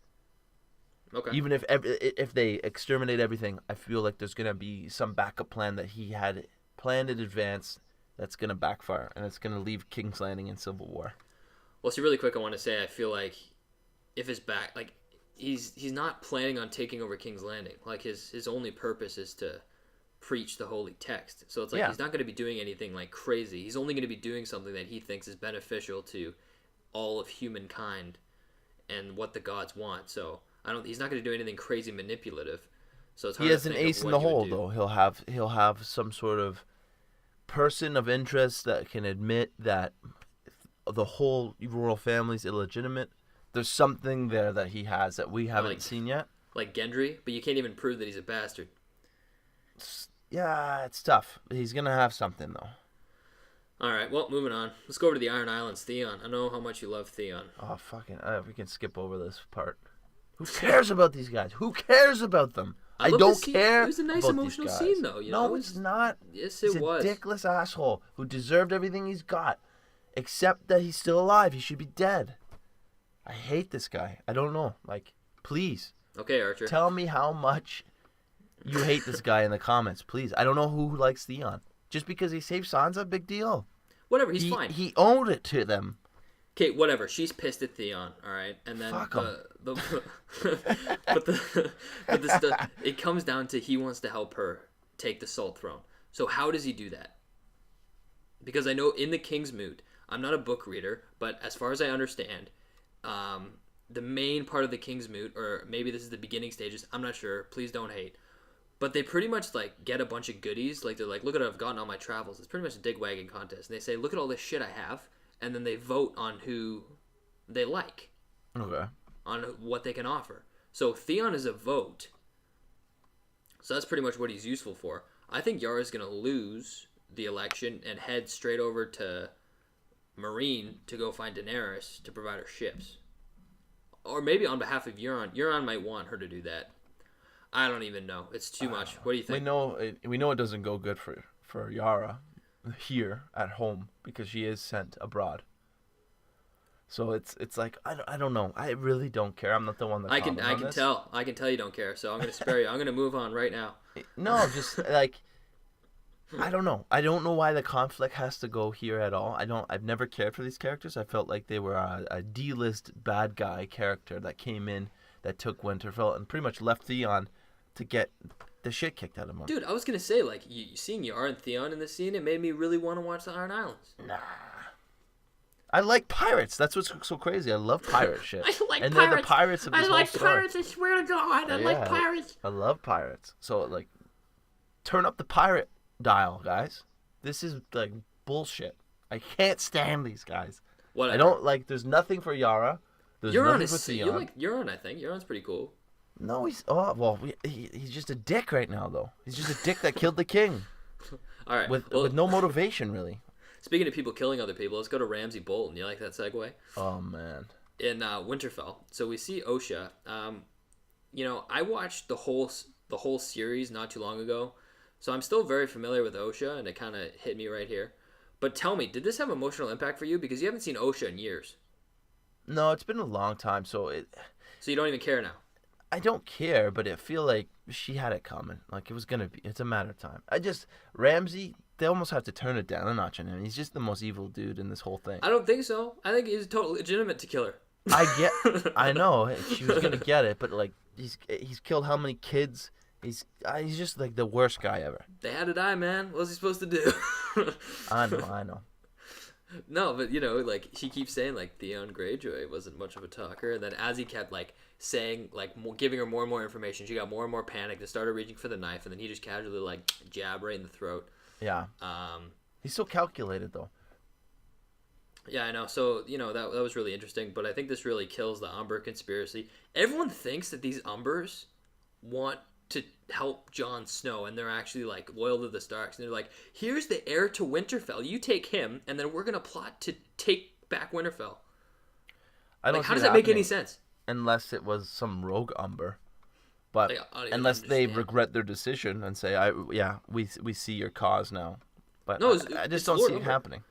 Okay. Even if they exterminate everything, I feel like there's gonna be some backup plan that he had planned in advance that's gonna backfire, and it's gonna leave King's Landing in civil war. Well, see, really quick, I want to say I feel like if his back, like he's not planning on taking over King's Landing. Like his only purpose is to preach the holy text. So it's like he's not going to be doing anything like crazy. He's only going to be doing something that he thinks is beneficial to all of humankind and what the gods want. So he's not going to do anything crazy manipulative. So it's hard he has to an think ace of in what the he would hole do. though. He'll have some sort of person of interest that can admit that the whole royal family's illegitimate. There's something there that he has that we haven't seen yet. Like Gendry, but you can't even prove that he's a bastard. Yeah, it's tough. He's going to have something, though. All right, well, moving on. Let's go over to the Iron Islands. Theon. I know how much you love Theon. Oh, fucking... we can skip over this part. Who cares about these guys? Who cares about them? I don't care. It was a nice emotional scene, though. No, it's not. Yes, it was. He's a dickless asshole who deserved everything he's got. Except that he's still alive. He should be dead. I hate this guy. I don't know. Like, please. Okay, Archer. Tell me how much you hate this guy in the comments, please. I don't know who likes Theon. Just because he saved Sansa, big deal. Whatever, he's fine. He owed it to them. Okay, whatever. She's pissed at Theon, all right? And then Fuck him. It comes down to he wants to help her take the Salt Throne. So how does he do that? Because I know in the King's Moot, I'm not a book reader, but as far as I understand, the main part of the King's Moot, or maybe this is the beginning stages, I'm not sure, please don't hate, but they pretty much like get a bunch of goodies. Like they're like, look at what I've gotten on my travels. It's pretty much a dig wagon contest. And they say, look at all this shit I have, and then they vote on who they like. Okay. On what they can offer. So Theon is a vote. So that's pretty much what he's useful for. I think Yara's going to lose the election and head straight over to Meereen to go find Daenerys to provide her ships. Or maybe on behalf of Euron. Euron might want her to do that. I don't even know. It's too much. What do you think? We know it doesn't go good for Yara here at home because she is sent abroad. So it's like I don't know. I really don't care. I'm not the one that I can tell. I can tell you don't care. So I'm going to spare you. I'm going to move on right now. No, just like I don't know. I don't know why the conflict has to go here at all. I've never cared for these characters. I felt like they were a D-list bad guy character that came in that took Winterfell and pretty much left Theon to get the shit kicked out of him. Dude, I was gonna say, like, you seeing Yara and Theon in this scene, it made me really want to watch the Iron Islands. Nah. I like pirates. That's what's so crazy. I love pirate shit. I like and pirates. They're the pirates of this whole story. Pirates, I swear to God. I like pirates. I love pirates. So, like, turn up the pirate dial, guys. This is, like, bullshit. I can't stand these guys. Whatever. I don't, like, there's nothing for Yara. There's nothing for Theon. You like Euron, I think. Euron's pretty cool. No, he's just a dick right now, though. He's just a dick that killed the king. All right. With no motivation, really. Speaking of people killing other people, let's go to Ramsay Bolton. You like that segue? Oh, man. In Winterfell. So we see Oshea. I watched the whole series not too long ago. So I'm still very familiar with Oshea, and it kind of hit me right here. But tell me, did this have emotional impact for you? Because you haven't seen Oshea in years. No, it's been a long time, so you don't even care now? I don't care, but I feel like she had it coming. Like, it's a matter of time. Ramsay, they almost have to turn it down a notch on him. He's just the most evil dude in this whole thing. I don't think so. I think he's totally legitimate to kill her. I know, she was going to get it, but, like, he's killed how many kids? He's just, like, the worst guy ever. They had to die, man. What was he supposed to do? I know. No, but, like, she keeps saying, like, Theon Greyjoy wasn't much of a talker. And then as he kept, like, saying, like, giving her more and more information, she got more and more panicked and started reaching for the knife. And then he just casually, like, jab right in the throat. Yeah. He's so calculated, though. Yeah, I know. So, that was really interesting. But I think this really kills the Umber conspiracy. Everyone thinks that these Umbers want to help Jon Snow, and they're actually, like, loyal to the Starks. And they're like, here's the heir to Winterfell. You take him, and then we're going to plot to take back Winterfell. How does that make any sense? Unless it was some rogue Umber. But unless they regret their decision and say, we see your cause now. But no, I just don't see it happening.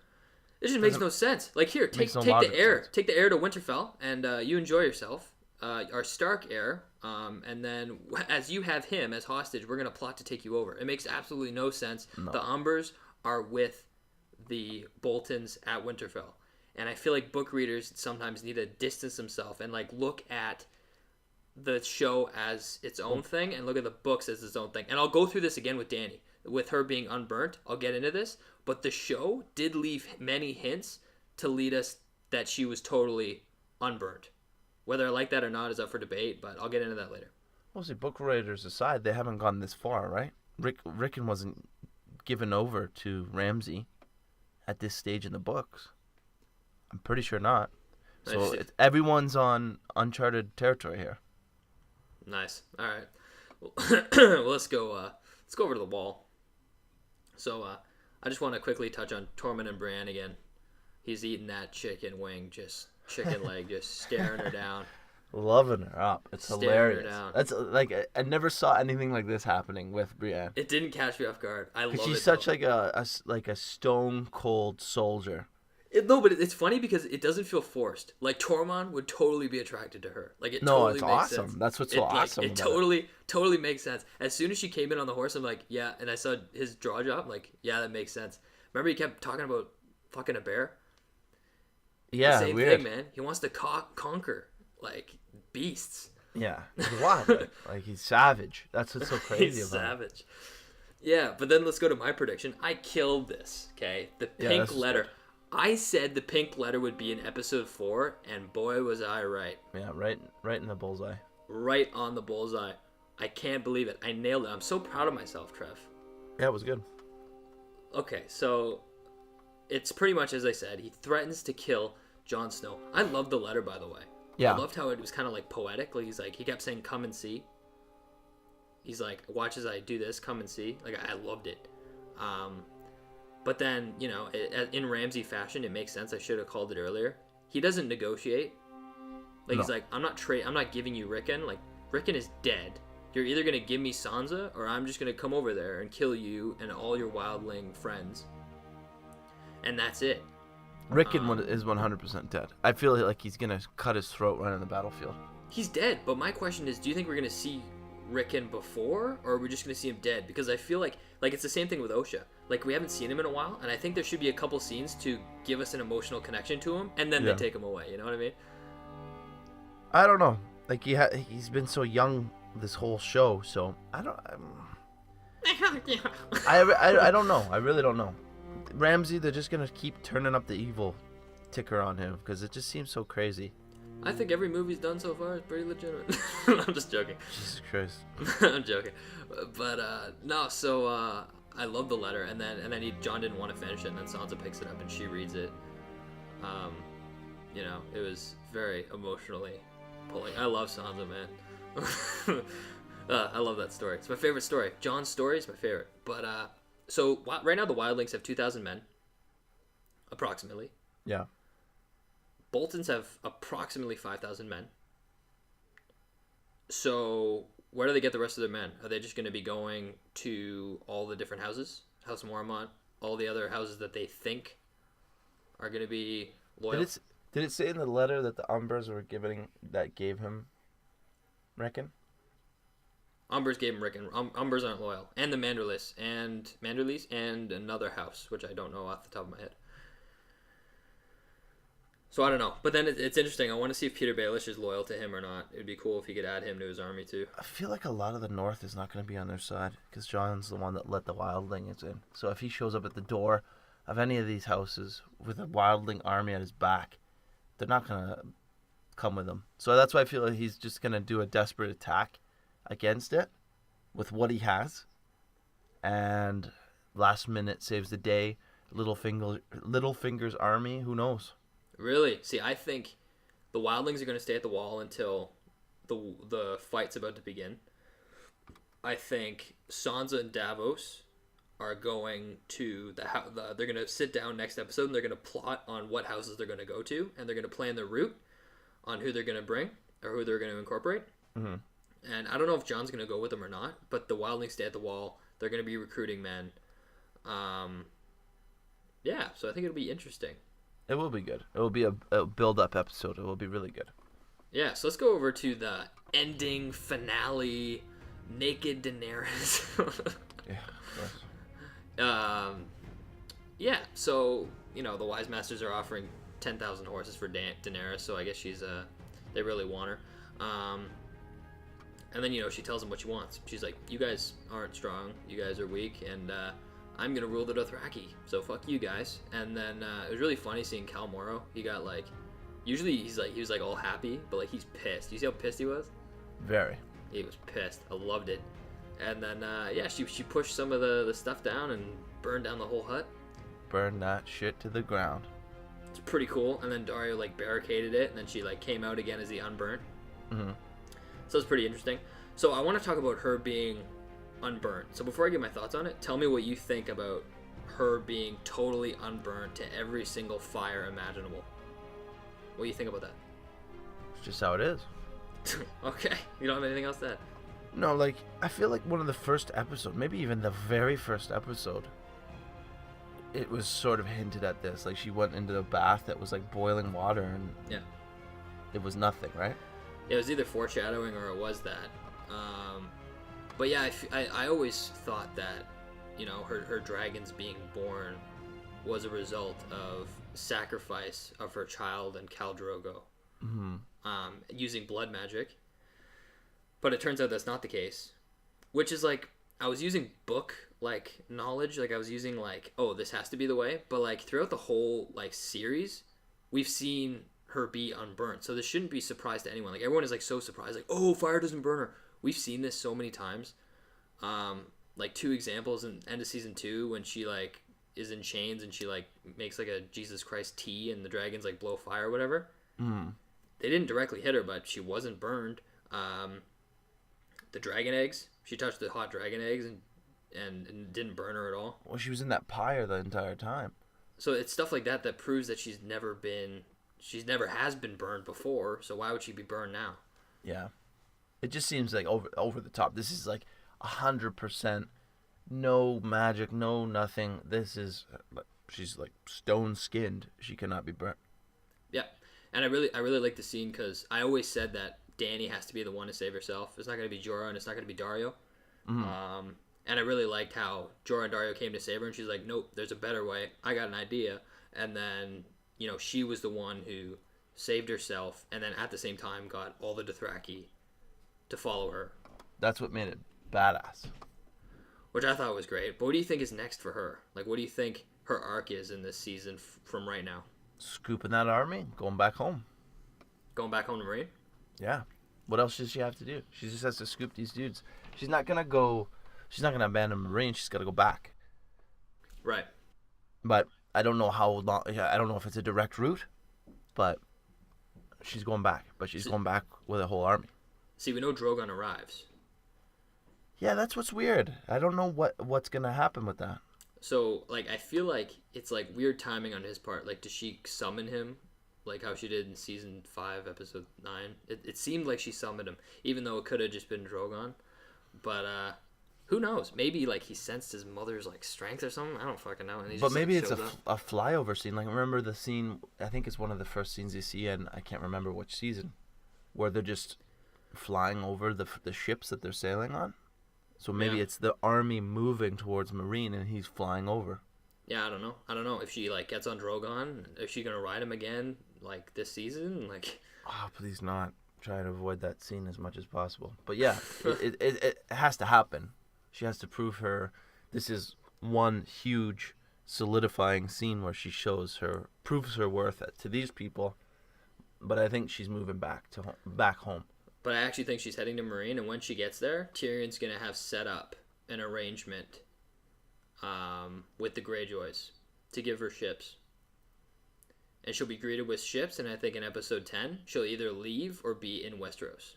It just makes no sense. Like, here, take the heir. Take the heir to Winterfell, and you enjoy yourself. Our Stark heir, and then as you have him as hostage, we're going to plot to take you over. It makes absolutely no sense. No. The Umbers are with the Boltons at Winterfell. And I feel like book readers sometimes need to distance themselves and, like, look at the show as its own thing and look at the books as its own thing. And I'll go through this again with Dany. With her being unburnt, I'll get into this. But the show did leave many hints to lead us that she was totally unburnt. Whether I like that or not is up for debate, but I'll get into that later. Well, see, book writers aside, they haven't gone this far, right? Rickon wasn't given over to Ramsay at this stage in the books. I'm pretty sure not. So everyone's on uncharted territory here. Nice. All right. Well, let's go over to the wall. So I just want to quickly touch on Tormund and Brienne again. He's eating that chicken wing, just chicken leg, just staring her down. Loving her up. It's hilarious. Her down. That's like I never saw anything like this happening with Brienne. It didn't catch me off guard. I love it. She's such like a stone cold soldier. But it's funny because it doesn't feel forced. Like, Tormund would totally be attracted to her. Like, it totally makes awesome. Sense. That's what's so awesome. It totally makes sense. As soon as she came in on the horse, I'm like, yeah. And I saw his jaw drop. I'm like, yeah, that makes sense. Remember, he kept talking about fucking a bear. Yeah, the same weird. thing, man. He wants to conquer like beasts. Yeah, he's wild. Like, he's savage. That's what's so crazy he's about savage. Him. Yeah, but then let's go to my prediction. I killed this. Okay, the pink letter. I said the pink letter would be in episode 4, and boy was I right. Yeah, right in the bullseye. Right on the bullseye. I can't believe it. I nailed it. I'm so proud of myself, Trev. Yeah, it was good. Okay, so it's pretty much as I said. He threatens to kill Jon Snow. I loved the letter, by the way. Yeah. I loved how it was kind of like poetic. Like, he kept saying, "Come and see." He's like, "Watch as I do this. Come and see." Like, I loved it. But then, in Ramsay fashion, it makes sense. I should have called it earlier. He doesn't negotiate. Like, no. He's like, I'm not giving you Rickon. Like, Rickon is dead. You're either going to give me Sansa, or I'm just going to come over there and kill you and all your wildling friends. And that's it. Rickon is 100% dead. I feel like he's going to cut his throat right on the battlefield. He's dead, but my question is, do you think we're going to see Rickon before, or are we just going to see him dead? Because I feel like it's the same thing with Oshea. Like, we haven't seen him in a while, and I think there should be a couple scenes to give us an emotional connection to him, and then they take him away. You know what I mean? I don't know. Like, he's been so young this whole show. So I don't. I don't know. I really don't know. Ramsay, they're just gonna keep turning up the evil ticker on him because it just seems so crazy. I think every movie's done so far is pretty legitimate. I'm just joking. Jesus Christ. I'm joking. But no, so I love the letter, and then John didn't want to finish it, and then Sansa picks it up and she reads it. You know, it was very emotionally pulling. I love Sansa, man. I love that story. It's my favorite story. John's story is my favorite. But so right now the Wildlings have 2,000 men, approximately. Yeah. Boltons have approximately 5,000 men. So where do they get the rest of their men? Are they just going to be going to all the different houses? House Mormont, all the other houses that they think are going to be loyal? Did it say in the letter that the Umbers were gave him Reckon? Umbers gave him Rickon. Umbers aren't loyal. And the Manderlys and another house, which I don't know off the top of my head. So I don't know. But then it's interesting. I want to see if Peter Baelish is loyal to him or not. It would be cool if he could add him to his army too. I feel like a lot of the North is not going to be on their side because John's the one that let the Wildlings in. So if he shows up at the door of any of these houses with a Wildling army at his back, they're not going to come with him. So that's why I feel like he's just going to do a desperate attack against it with what he has. And last minute saves the day. Littlefinger's army, who knows? Really? See, I think the Wildlings are going to stay at the wall until the fight's about to begin. I think Sansa and Davos are going to they're going to sit down next episode and they're going to plot on what houses they're going to go to, and they're going to plan their route on who they're going to bring or who they're going to incorporate. Mm-hmm. And I don't know if John's going to go with them or not, but the Wildlings stay at the wall. They're going to be recruiting men. Yeah, so I think it'll be interesting. It will be good. It will be a build-up episode. It will be really good. Yeah, so let's go over to the ending finale, naked Daenerys. Yeah, of course. Yeah, so, you know, the Wise Masters are offering 10,000 horses for Daenerys, so I guess they really want her. And then, you know, she tells them what she wants. She's like, you guys aren't strong, you guys are weak, and I'm gonna rule the Dothraki, so fuck you guys. And then it was really funny seeing Khal Morrow. He got like, usually he was like all happy, but like he's pissed. You see how pissed he was? Very. He was pissed. I loved it. And then yeah, she pushed some of the stuff down and burned down the whole hut. Burn that shit to the ground. It's pretty cool. And then Daario like barricaded it, and then she like came out again as the unburnt. Mm-hmm. So it's pretty interesting. So I want to talk about her being unburnt. So before I give my thoughts on it, tell me what you think about her being totally unburnt to every single fire imaginable. What do you think about that? It's just how it is. Okay, you don't have anything else to add? No, like, I feel like one of the first episodes, maybe even the very first episode, it was sort of hinted at this. Like, she went into the bath that was like boiling water and yeah, it was nothing, right? Yeah, it was either foreshadowing or it was that. But yeah, I always thought that, you know, her dragons being born was a result of sacrifice of her child and Khal Drogo, using blood magic. But it turns out that's not the case, which is like, I was using book like knowledge, like I was using like, oh, this has to be the way. But like throughout the whole like series, we've seen her be unburnt, so this shouldn't be a surprise to anyone. Like everyone is like so surprised, like, oh, fire doesn't burn her. We've seen this so many times. Like 2 examples in end of season 2 when she like is in chains and she like makes like a Jesus Christ tea and the dragons like blow fire or whatever. They didn't directly hit her, but she wasn't burned. The dragon eggs, she touched the hot dragon eggs and didn't burn her at all. Well, she was in that pyre the entire time. So it's stuff like that that proves that she's never has been burned before, so why would she be burned now? Yeah. It just seems like over the top. This is like 100% no magic, no nothing. This is, she's like stone skinned. She cannot be burnt. Yeah, and I really like the scene because I always said that Dany has to be the one to save herself. It's not going to be Jorah and it's not going to be Daario. And I really liked how Jorah and Daario came to save her, and she's like, nope, there's a better way. I got an idea. And then, you know, she was the one who saved herself, and then at the same time got all the Dothraki to follow her That's what made it badass. Which I thought was great. But what do you think is next for her? Like, what do you think her arc is in this season from right now? Scooping that army, going back home. Going back home to Meereen? Yeah. What else does she have to do? She just has to scoop these dudes. She's not gonna abandon Meereen. She's got to go back. Right. But I don't know how long. I don't know if it's a direct route, but she's going back. But she's going back with a whole army. See, we know Drogon arrives. Yeah, that's what's weird. I don't know what's gonna happen with that. So, like, I feel like it's like weird timing on his part. Like, does she summon him, like how she did in season 5, episode 9? It seemed like she summoned him, even though it could have just been Drogon. But who knows? Maybe like he sensed his mother's like strength or something. I don't fucking know. And he But just, maybe like, it's a flyover scene. Like, remember the scene? I think it's one of the first scenes you see, and I can't remember which season, where they're just flying over the ships that they're sailing on. So maybe it's the army moving towards Meereen, and he's flying over. Yeah, I don't know if she like gets on Drogon. Is she gonna ride him again like this season? Like, oh, please not. Try to avoid that scene as much as possible. But yeah, it has to happen. She has to prove this is one huge solidifying scene where she proves her worth to these people. But I think she's moving back home. But I actually think she's heading to Meereen, and when she gets there, Tyrion's gonna have set up an arrangement with the Greyjoys to give her ships. And she'll be greeted with ships, and I think in episode 10, she'll either leave or be in Westeros.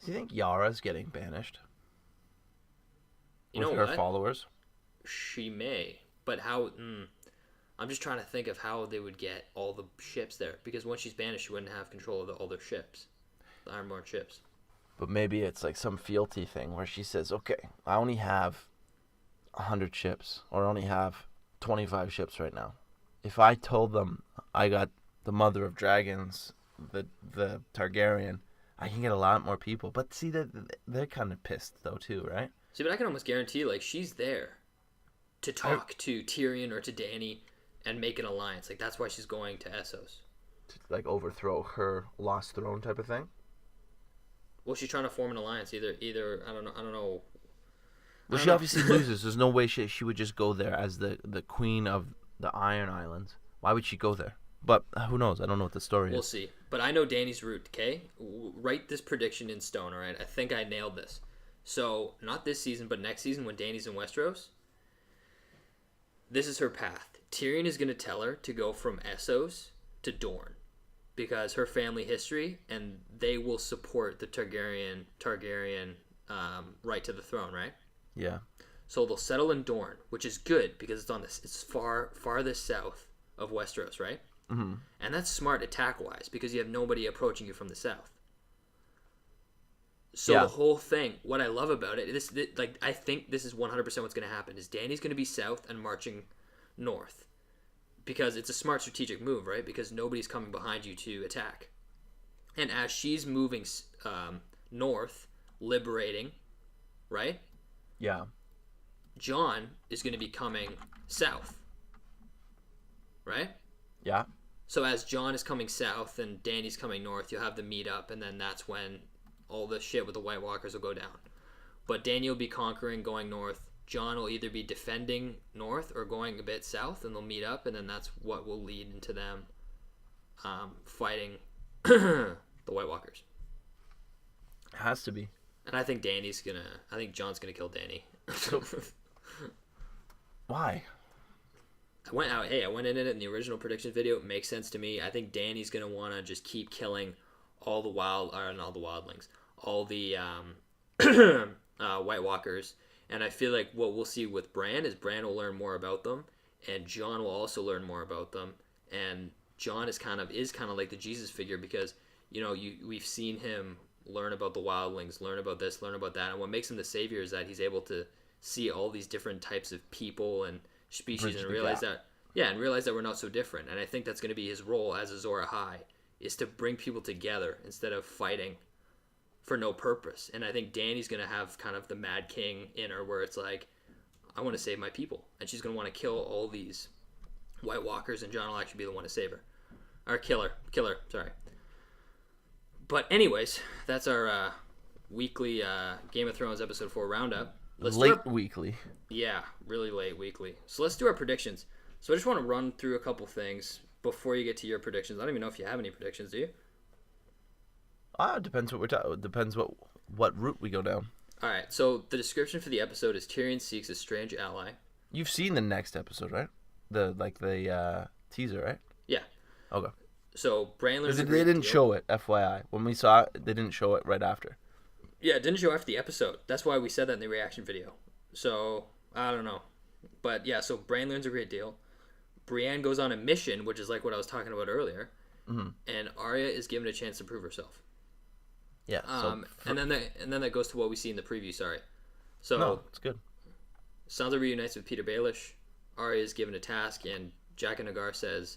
Do you think Yara's getting banished? You know with her followers? She may. But how... I'm just trying to think of how they would get all the ships there. Because once she's banished, she wouldn't have control of all their ships. The Ironborn ships. But maybe it's like some fealty thing where she says, okay, I only have 100 ships, or I only have 25 ships right now. If I told them I got the mother of dragons, the Targaryen, I can get a lot more people. But see, they're kind of pissed though too, right? See, but I can almost guarantee, like, she's there to talk to Tyrion or to Dany and make an alliance. Like, that's why she's going to Essos. To, like, overthrow her lost throne type of thing? Well, she's trying to form an alliance. Either I don't know. Well, she obviously loses. There's no way she would just go there as the queen of the Iron Islands. Why would she go there? But who knows? I don't know what the story is. We'll see. But I know Dany's route, okay? Write this prediction in stone, all right? I think I nailed this. So, not this season, but next season when Dany's in Westeros, this is her path. Tyrion is going to tell her to go from Essos to Dorne because her family history, and they will support the Targaryen right to the throne, right? Yeah. So they'll settle in Dorne, which is good because it's farthest south of Westeros, right? Mm-hmm. And that's smart attack-wise because you have nobody approaching you from the south. So the whole thing, what I love about it, I think this is 100% what's going to happen, is Dany's going to be south and marching north. Because it's a smart strategic move, right? Because nobody's coming behind you to attack. And as she's moving north, liberating, right? Yeah. Jon is going to be coming south. Right? Yeah. So as Jon is coming south and Dany's coming north, you'll have the meet up, and then that's when all the shit with the White Walkers will go down. But Dany will be conquering, going north. Jon will either be defending north or going a bit south, and they'll meet up, and then that's what will lead into them fighting the White Walkers. Has to be. And I think Jon's gonna kill Dany. Why? I went in it in the original prediction video. It makes sense to me. I think Dany's gonna want to just keep killing all the wildlings, all the White Walkers. And I feel like what we'll see with Bran is Bran will learn more about them, and Jon will also learn more about them. And Jon is kind of like the Jesus figure because we've seen him learn about the wildlings, learn about this, learn about that, and what makes him the savior is that he's able to see all these different types of people and species and realize that we're not so different. And I think that's going to be his role as Azor Ahai, is to bring people together instead of fighting for no purpose. And I think Dany's going to have kind of the Mad King in her where it's like, I want to save my people. And she's going to want to kill all these White Walkers, and Jon will actually be the one to save her. Or kill her, sorry. But anyways, that's our weekly Game of Thrones episode 4 roundup. Weekly. Yeah, really late weekly. So let's do our predictions. So I just want to run through a couple things before you get to your predictions. I don't even know if you have any predictions, do you? Depends what we're talking. Depends what route we go down. All right. So the description for the episode is Tyrion seeks a strange ally. You've seen the next episode, right? The teaser, right? Yeah. Okay. So Bran learns. They didn't show it, FYI. When we saw it, they didn't show it right after. Yeah, it didn't show after the episode. That's why we said that in the reaction video. So I don't know, but yeah. So Bran learns a great deal. Brienne goes on a mission, which is like what I was talking about earlier, and Arya is given a chance to prove herself. Yeah. And then that goes to what we see in the preview. Sorry. So no, it's good. Sansa reunites with Peter Baelish. Arya is given a task, and Jack and Hagar says,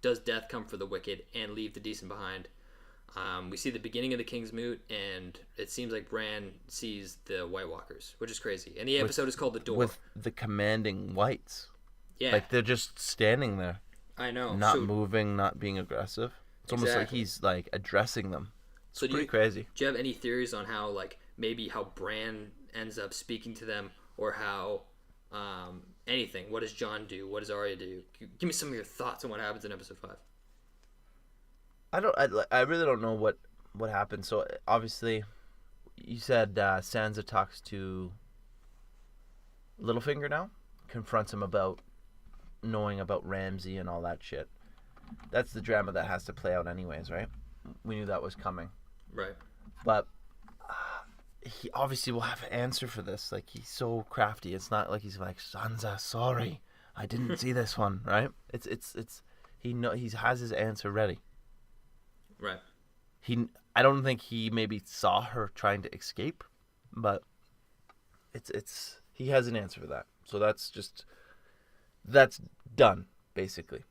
"Does death come for the wicked and leave the decent behind?" We see the beginning of the King's Moot, and it seems like Bran sees the White Walkers, which is crazy. And the episode is called The Door. With the commanding whites. Yeah. Like, they're just standing there. I know. Not moving, not being aggressive. It's almost like he's, like, addressing them. It's pretty crazy. Do you have any theories on how, like, maybe how Bran ends up speaking to them, or how anything? What does Jon do? What does Arya do? Give me some of your thoughts on what happens in episode 5. I really don't know what happened. So obviously, you said Sansa talks to Littlefinger now, confronts him about knowing about Ramsay and all that shit. That's the drama that has to play out anyways, right? We knew that was coming, right? But he obviously will have an answer for this. Like, he's so crafty. It's not like he's like, Sansa, sorry, I didn't see this one, right? It's he has his answer ready. Right. I don't think he maybe saw her trying to escape, but he has an answer for that. So that's done, basically.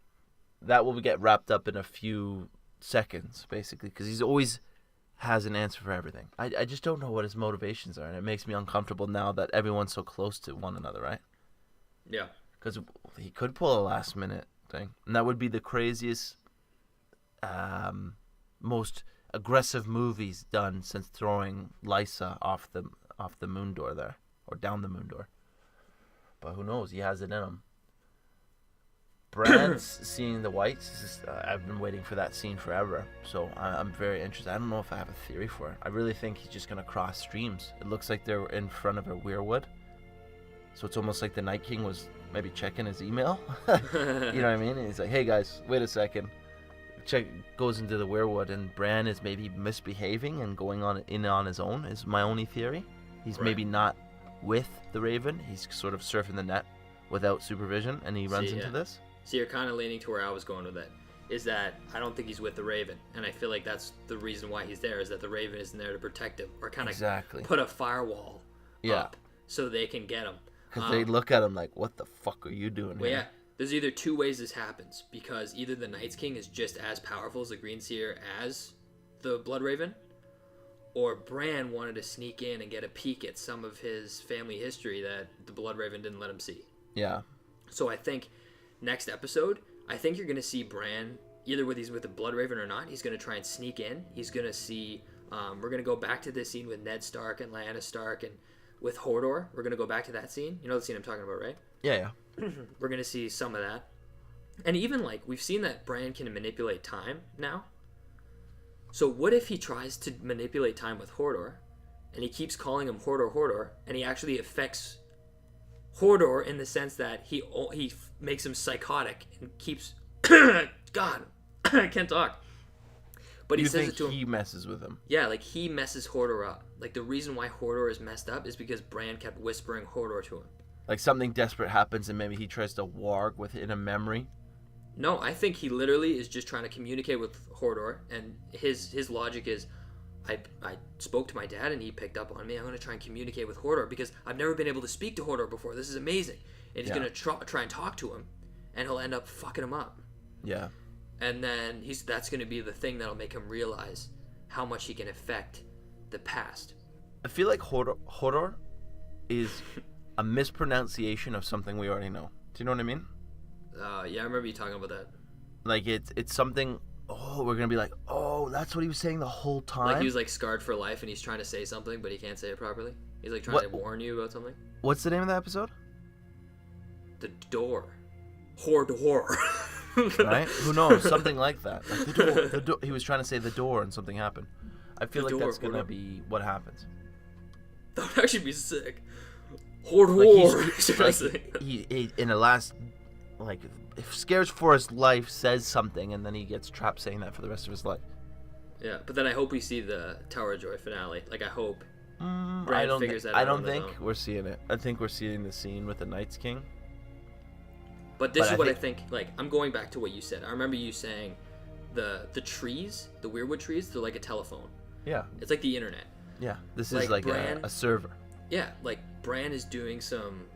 That will get wrapped up in a few seconds, basically, because he's always has an answer for everything. I just don't know what his motivations are, and it makes me uncomfortable now that everyone's so close to one another, right? Yeah. Because he could pull a last minute thing, and that would be the craziest, most aggressive movies done since throwing Lysa off the moon door there, or down the moon door. But who knows? He has it in him. Bran's seeing the whites. I've been waiting for that scene forever, so I'm very interested. I don't know if I have a theory for it. I really think he's just gonna cross streams. It looks like they're in front of a weirwood, so it's almost like the Night King was maybe checking his email. You know what I mean? And he's like, "Hey guys, wait a second." Goes into the weirwood, and Bran is maybe misbehaving and going on his own. Is my only theory. He's maybe not with the Raven. He's sort of surfing the net without supervision, and he runs into this. So you're kind of leaning to where I was going with it. Is that I don't think he's with the Raven, and I feel like that's the reason why he's there. Is that the Raven isn't there to protect him, or kind of put a firewall up so they can get him. Because they look at him like, "What the fuck are you doing here?" Yeah. There's either two ways this happens, because either the Night's King is just as powerful as the Green Seer as the Blood Raven, or Bran wanted to sneak in and get a peek at some of his family history that the Blood Raven didn't let him see. Yeah. So I think next episode, I think you're going to see Bran, either whether he's with the Blood Raven or not, he's going to try and sneak in. He's going to see, we're going to go back to this scene with Ned Stark and Lyanna Stark, and with Hodor, we're going to go back to that scene. You know the scene I'm talking about, right? Yeah. We're going to see some of that. And even, like, we've seen that Bran can manipulate time now. So what if he tries to manipulate time with Hodor, and he keeps calling him Hodor, and he actually affects Hodor in the sense that he makes him psychotic and keeps... God, I can't talk. But he says it to him. He messes with him. Yeah, like, he messes Hodor up. Like, the reason why Hodor is messed up is because Bran kept whispering Hodor to him. Like, something desperate happens and maybe he tries to warg within a memory. No, I think he literally is just trying to communicate with Hodor, and his logic is, I spoke to my dad and he picked up on me. I'm going to try and communicate with Hodor because I've never been able to speak to Hodor before. This is amazing. And he's going to try and talk to him, and he'll end up fucking him up. Yeah. And then that's going to be the thing that'll make him realize how much he can affect the past. I feel like Hodor is a mispronunciation of something we already know. Do you know what I mean? Yeah, I remember you talking about that. Like, it's something, we're going to be like, Oh, that's what he was saying the whole time? Like, he was, like, scarred for life, and he's trying to say something, but he can't say it properly. He's, like, trying to warn you about something. What's the name of the episode? The Door. Door. Right? Who knows? Something like that. Like, the door. He was trying to say the door, and something happened. I feel like that's going to be what happens. That would actually be sick. Door. He in the last, like, if scares for his life says something, and then he gets trapped saying that for the rest of his life. Yeah, but then I hope we see the Tower of Joy finale. Like, I hope Bran figures that out. I don't think we're seeing it. I think we're seeing the scene with the Night's King. But this is what I think. Like, I'm going back to what you said. I remember you saying the trees, the weirwood trees, they're like a telephone. Yeah. It's like the internet. Yeah. This is like Bran, a server. Yeah, like Bran is doing some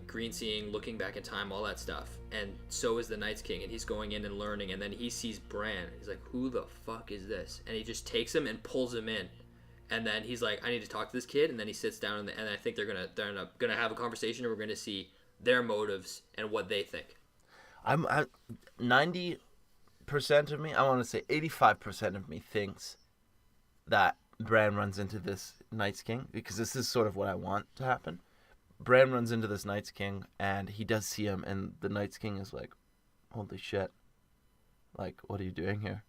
green seeing, looking back in time, all that stuff. And so is the Night's King, and he's going in and learning, and then he sees Bran. He's like, who the fuck is this? And he just takes him and pulls him in. And then he's like, I need to talk to this kid, and then he sits down, and I think they're gonna have a conversation, and we're gonna see their motives and what they think. I'm 90% of me, I want to say 85% of me thinks that Bran runs into this Night's King, because this is sort of what I want to happen. Bran runs into this Night's King, and he does see him, and the Night's King is like, holy shit, like, what are you doing here?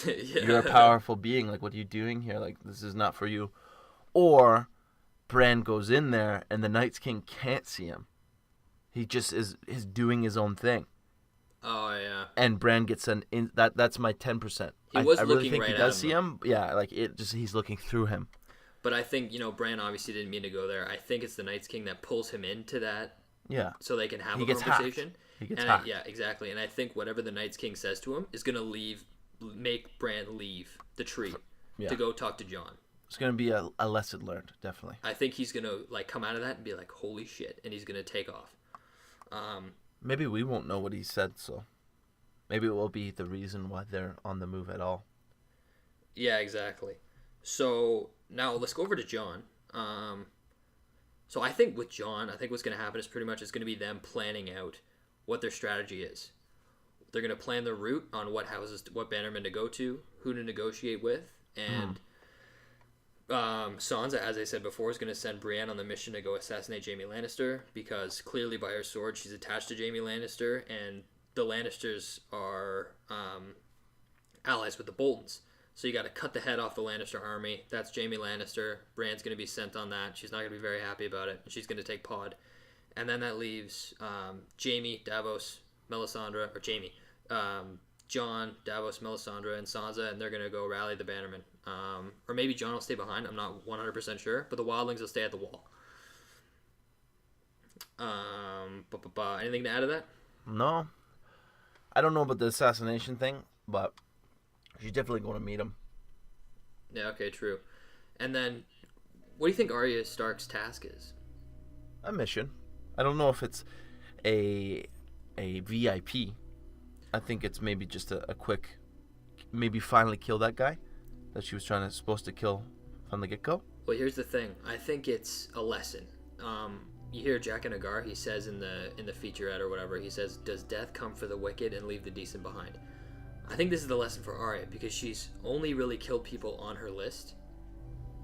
Yeah. You're a powerful being, like, what are you doing here? Like, this is not for you. Or Bran goes in there, and the Night's King can't see him. He just is doing his own thing. Oh, yeah. And Bran gets that's my 10%. He was I looking really think right he does see him. Yeah, like, he's looking through him. But I think, Bran obviously didn't mean to go there. I think it's the Night's King that pulls him into that. Yeah. So they can have a Hacked. conversation. He gets hacked. Yeah, exactly. And I think whatever the Night's King says to him is going to make Bran leave the tree to go talk to Jon. It's going to be a lesson learned, definitely. I think he's going to, like, come out of that and be like, holy shit, and he's going to take off. Maybe we won't know what he said, so maybe it will be the reason why they're on the move at all. Yeah, exactly. So now let's go over to Jon. So I think with Jon, I think what's going to happen is pretty much it's going to be them planning out what their strategy is. They're going to plan their route on what bannermen to go to, who to negotiate with, and Sansa, as I said before, is going to send Brienne on the mission to go assassinate Jaime Lannister, because clearly by her sword she's attached to Jaime Lannister, and the Lannisters are allies with the Boltons. So you got to cut the head off the Lannister army. That's Jaime Lannister. Bran's going to be sent on that. She's not going to be very happy about it, and she's going to take Pod. And then that leaves Jaime, Davos, Melisandre, or Jaime, Jon, Davos, Melisandre, and Sansa, and they're going to go rally the bannermen. Or maybe Jon will stay behind. I'm not 100% sure, but the wildlings will stay at the wall. Anything to add to that? No. I don't know about the assassination thing, but she's definitely going to meet him. Yeah, okay, true. And then, what do you think Arya Stark's task is? A mission. I don't know if it's a VIP. I think it's maybe just a quick, maybe finally kill that guy that she was supposed to kill from the get-go. Well, here's the thing. I think it's a lesson. You hear Jack and Agar, he says in the featurette or whatever, he says, does death come for the wicked and leave the decent behind? I think this is the lesson for Arya, because she's only really killed people on her list,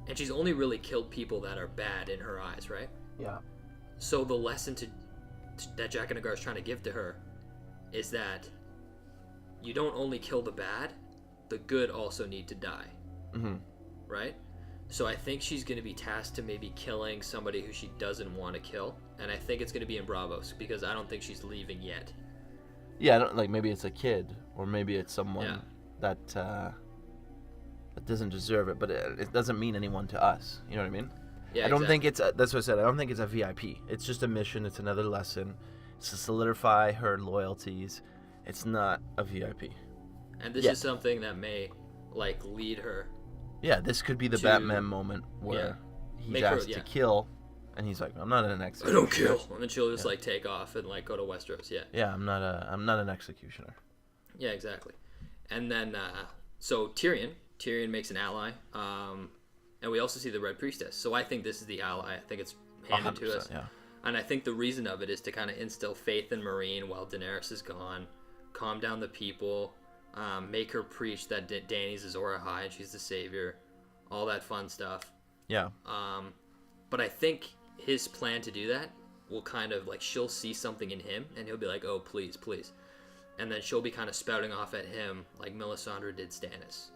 and she's only really killed people that are bad in her eyes, right? Yeah. So the lesson that Jack and Agar is trying to give to her is that you don't only kill the bad, the good also need to die. Mm-hmm. Right? So I think she's going to be tasked to maybe killing somebody who she doesn't want to kill, and I think it's going to be in Braavos, because I don't think she's leaving yet. Yeah, maybe it's a kid, or maybe it's someone that doesn't deserve it, but it doesn't mean anyone to us. You know what I mean? Yeah, I don't think it's that's what I said. I don't think it's a VIP. It's just a mission. It's another lesson. It's to solidify her loyalties. It's not a VIP. And this is something that may, like, lead her. Yeah, this could be the Batman moment where he's asked to kill, and he's like, I'm not an executioner. I don't kill. And then she'll just, like, take off and, like, go to Westeros, Yeah, I'm not an executioner. Yeah, exactly. And then, so Tyrion makes an ally, and we also see the Red Priestess. So I think this is the ally. I think it's handed to us. Yeah. And I think the reason of it is to kind of instill faith in Meereen while Daenerys is gone, calm down the people, make her preach that Dany's Azor Ahai and she's the savior, all that fun stuff. Yeah. But I think his plan to do that will kind of like she'll see something in him and he'll be like, oh please, please, and then she'll be kind of spouting off at him like Melisandre did Stannis.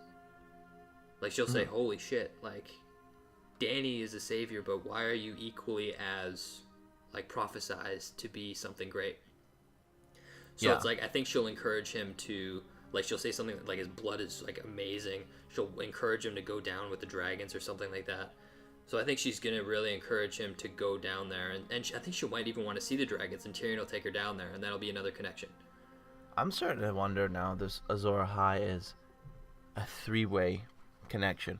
Like she'll say, holy shit, like Dany is a savior, but why are you equally as like prophesized to be something great? So it's like I think she'll encourage him to like she'll say something like his blood is like amazing. She'll encourage him to go down with the dragons or something like that. So I think she's gonna really encourage him to go down there, and I think she might even want to see the dragons, and Tyrion will take her down there, and that'll be another connection. I'm starting to wonder now. This Azor Ahai is a 3-way connection.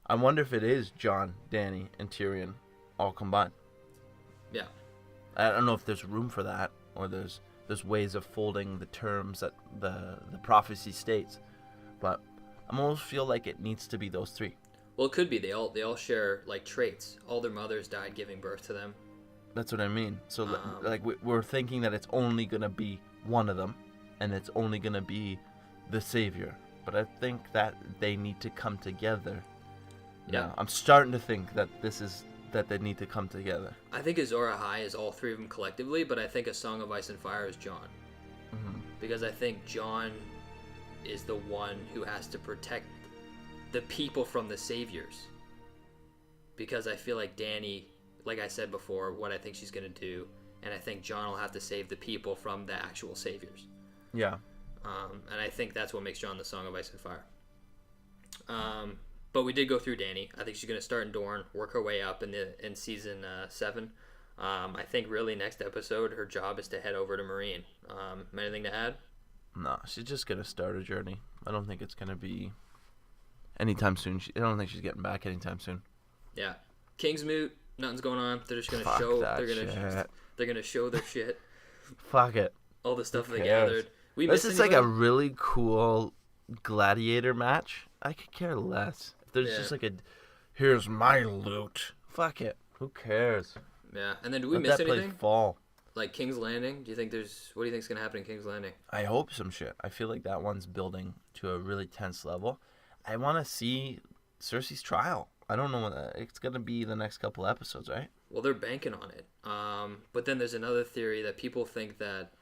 I wonder if it is Jon, Dany, and Tyrion all combined. Yeah. I don't know if there's room for that, or there's ways of folding the terms that the prophecy states, but I almost feel like it needs to be those 3. Well, it could be. They all share like traits. All their mothers died giving birth to them. That's what I mean. So like we're thinking that it's only gonna be one of them, and it's only gonna be the savior. But I think that they need to come together. Yeah. Now, I'm starting to think that that they need to come together. I think Azor Ahai is all 3 of them collectively, but I think A Song of Ice and Fire is Jon. Mm-hmm. Because I think Jon is the one who has to protect the people from the saviors. Because I feel like Dany, like I said before, what I think she's going to do, and I think Jon will have to save the people from the actual saviors. Yeah. And I think that's what makes Jon the Song of Ice and Fire. But we did go through Dany. I think she's going to start in Dorne, work her way up in season 7. I think really next episode, her job is to head over to Meereen. Anything to add? No, she's just going to start a journey. I don't think it's going to be anytime soon. I don't think she's getting back anytime soon. Yeah. Kingsmoot, nothing's going on. They're just going to Fuck show. that They're going to show their shit. Fuck it. All the stuff they gathered. This is like a really cool gladiator match. I could care less. If there's just like here's my loot. Fuck it. Who cares? Yeah. And then do we miss anything? Fall. Like King's Landing? What do you think is going to happen in King's Landing? I hope some shit. I feel like that one's building to a really tense level. I want to see Cersei's trial. I don't know when it's going to be the next couple episodes, right? Well, they're banking on it. But then there's another theory that people think that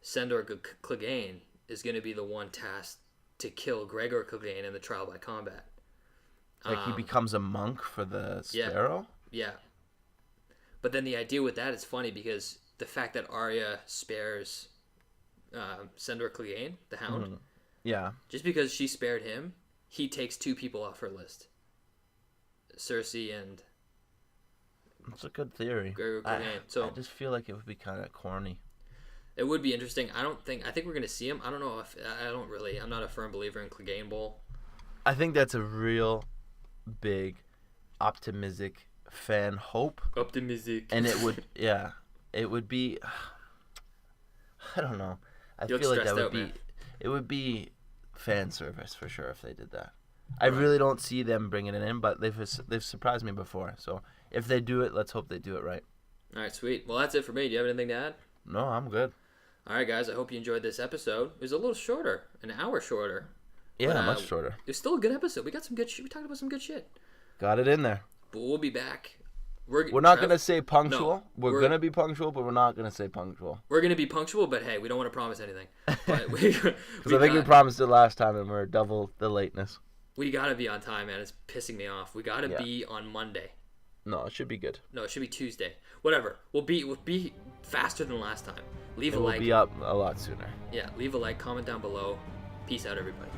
Sandor Clegane is going to be the one tasked to kill Gregor Clegane in the trial by combat. Like he becomes a monk for the Sparrow? Yeah. But then the idea with that is funny because the fact that Arya spares Sandor Clegane, the Hound, Mm-hmm. Yeah. just because she spared him, he takes 2 people off her list. Cersei and It's a good theory. Gregor Clegane. I just feel like it would be kind of corny. It would be interesting. I think we're going to see him. I don't know if... I'm not a firm believer in Clegane Bowl. I think that's a real big optimistic fan hope. Optimistic. And it would... Yeah. It would be... I don't know. I feel like that would be... Man. It would be fan service for sure if they did that. I really don't see them bringing it in, but they've surprised me before. So if they do it, let's hope they do it right. All right, sweet. Well, that's it for me. Do you have anything to add? No, I'm good. All right, guys. I hope you enjoyed this episode. It was a little shorter, an hour shorter. Yeah, much shorter. It was still a good episode. We got some good shit. We talked about some good shit. Got it in there. But we'll be back. We're not going to say punctual. No, we're going to be punctual, but we're not going to say punctual. We're going to be punctual, but hey, we don't want to promise anything. But Because I think we promised it last time, and we're double the lateness. We got to be on time, man. It's pissing me off. We got to be on Monday. No, it should be good. No, it should be Tuesday. Whatever. We'll be faster than last time. Leave a like. We'll be up a lot sooner. Yeah, leave a like, comment down below. Peace out, everybody.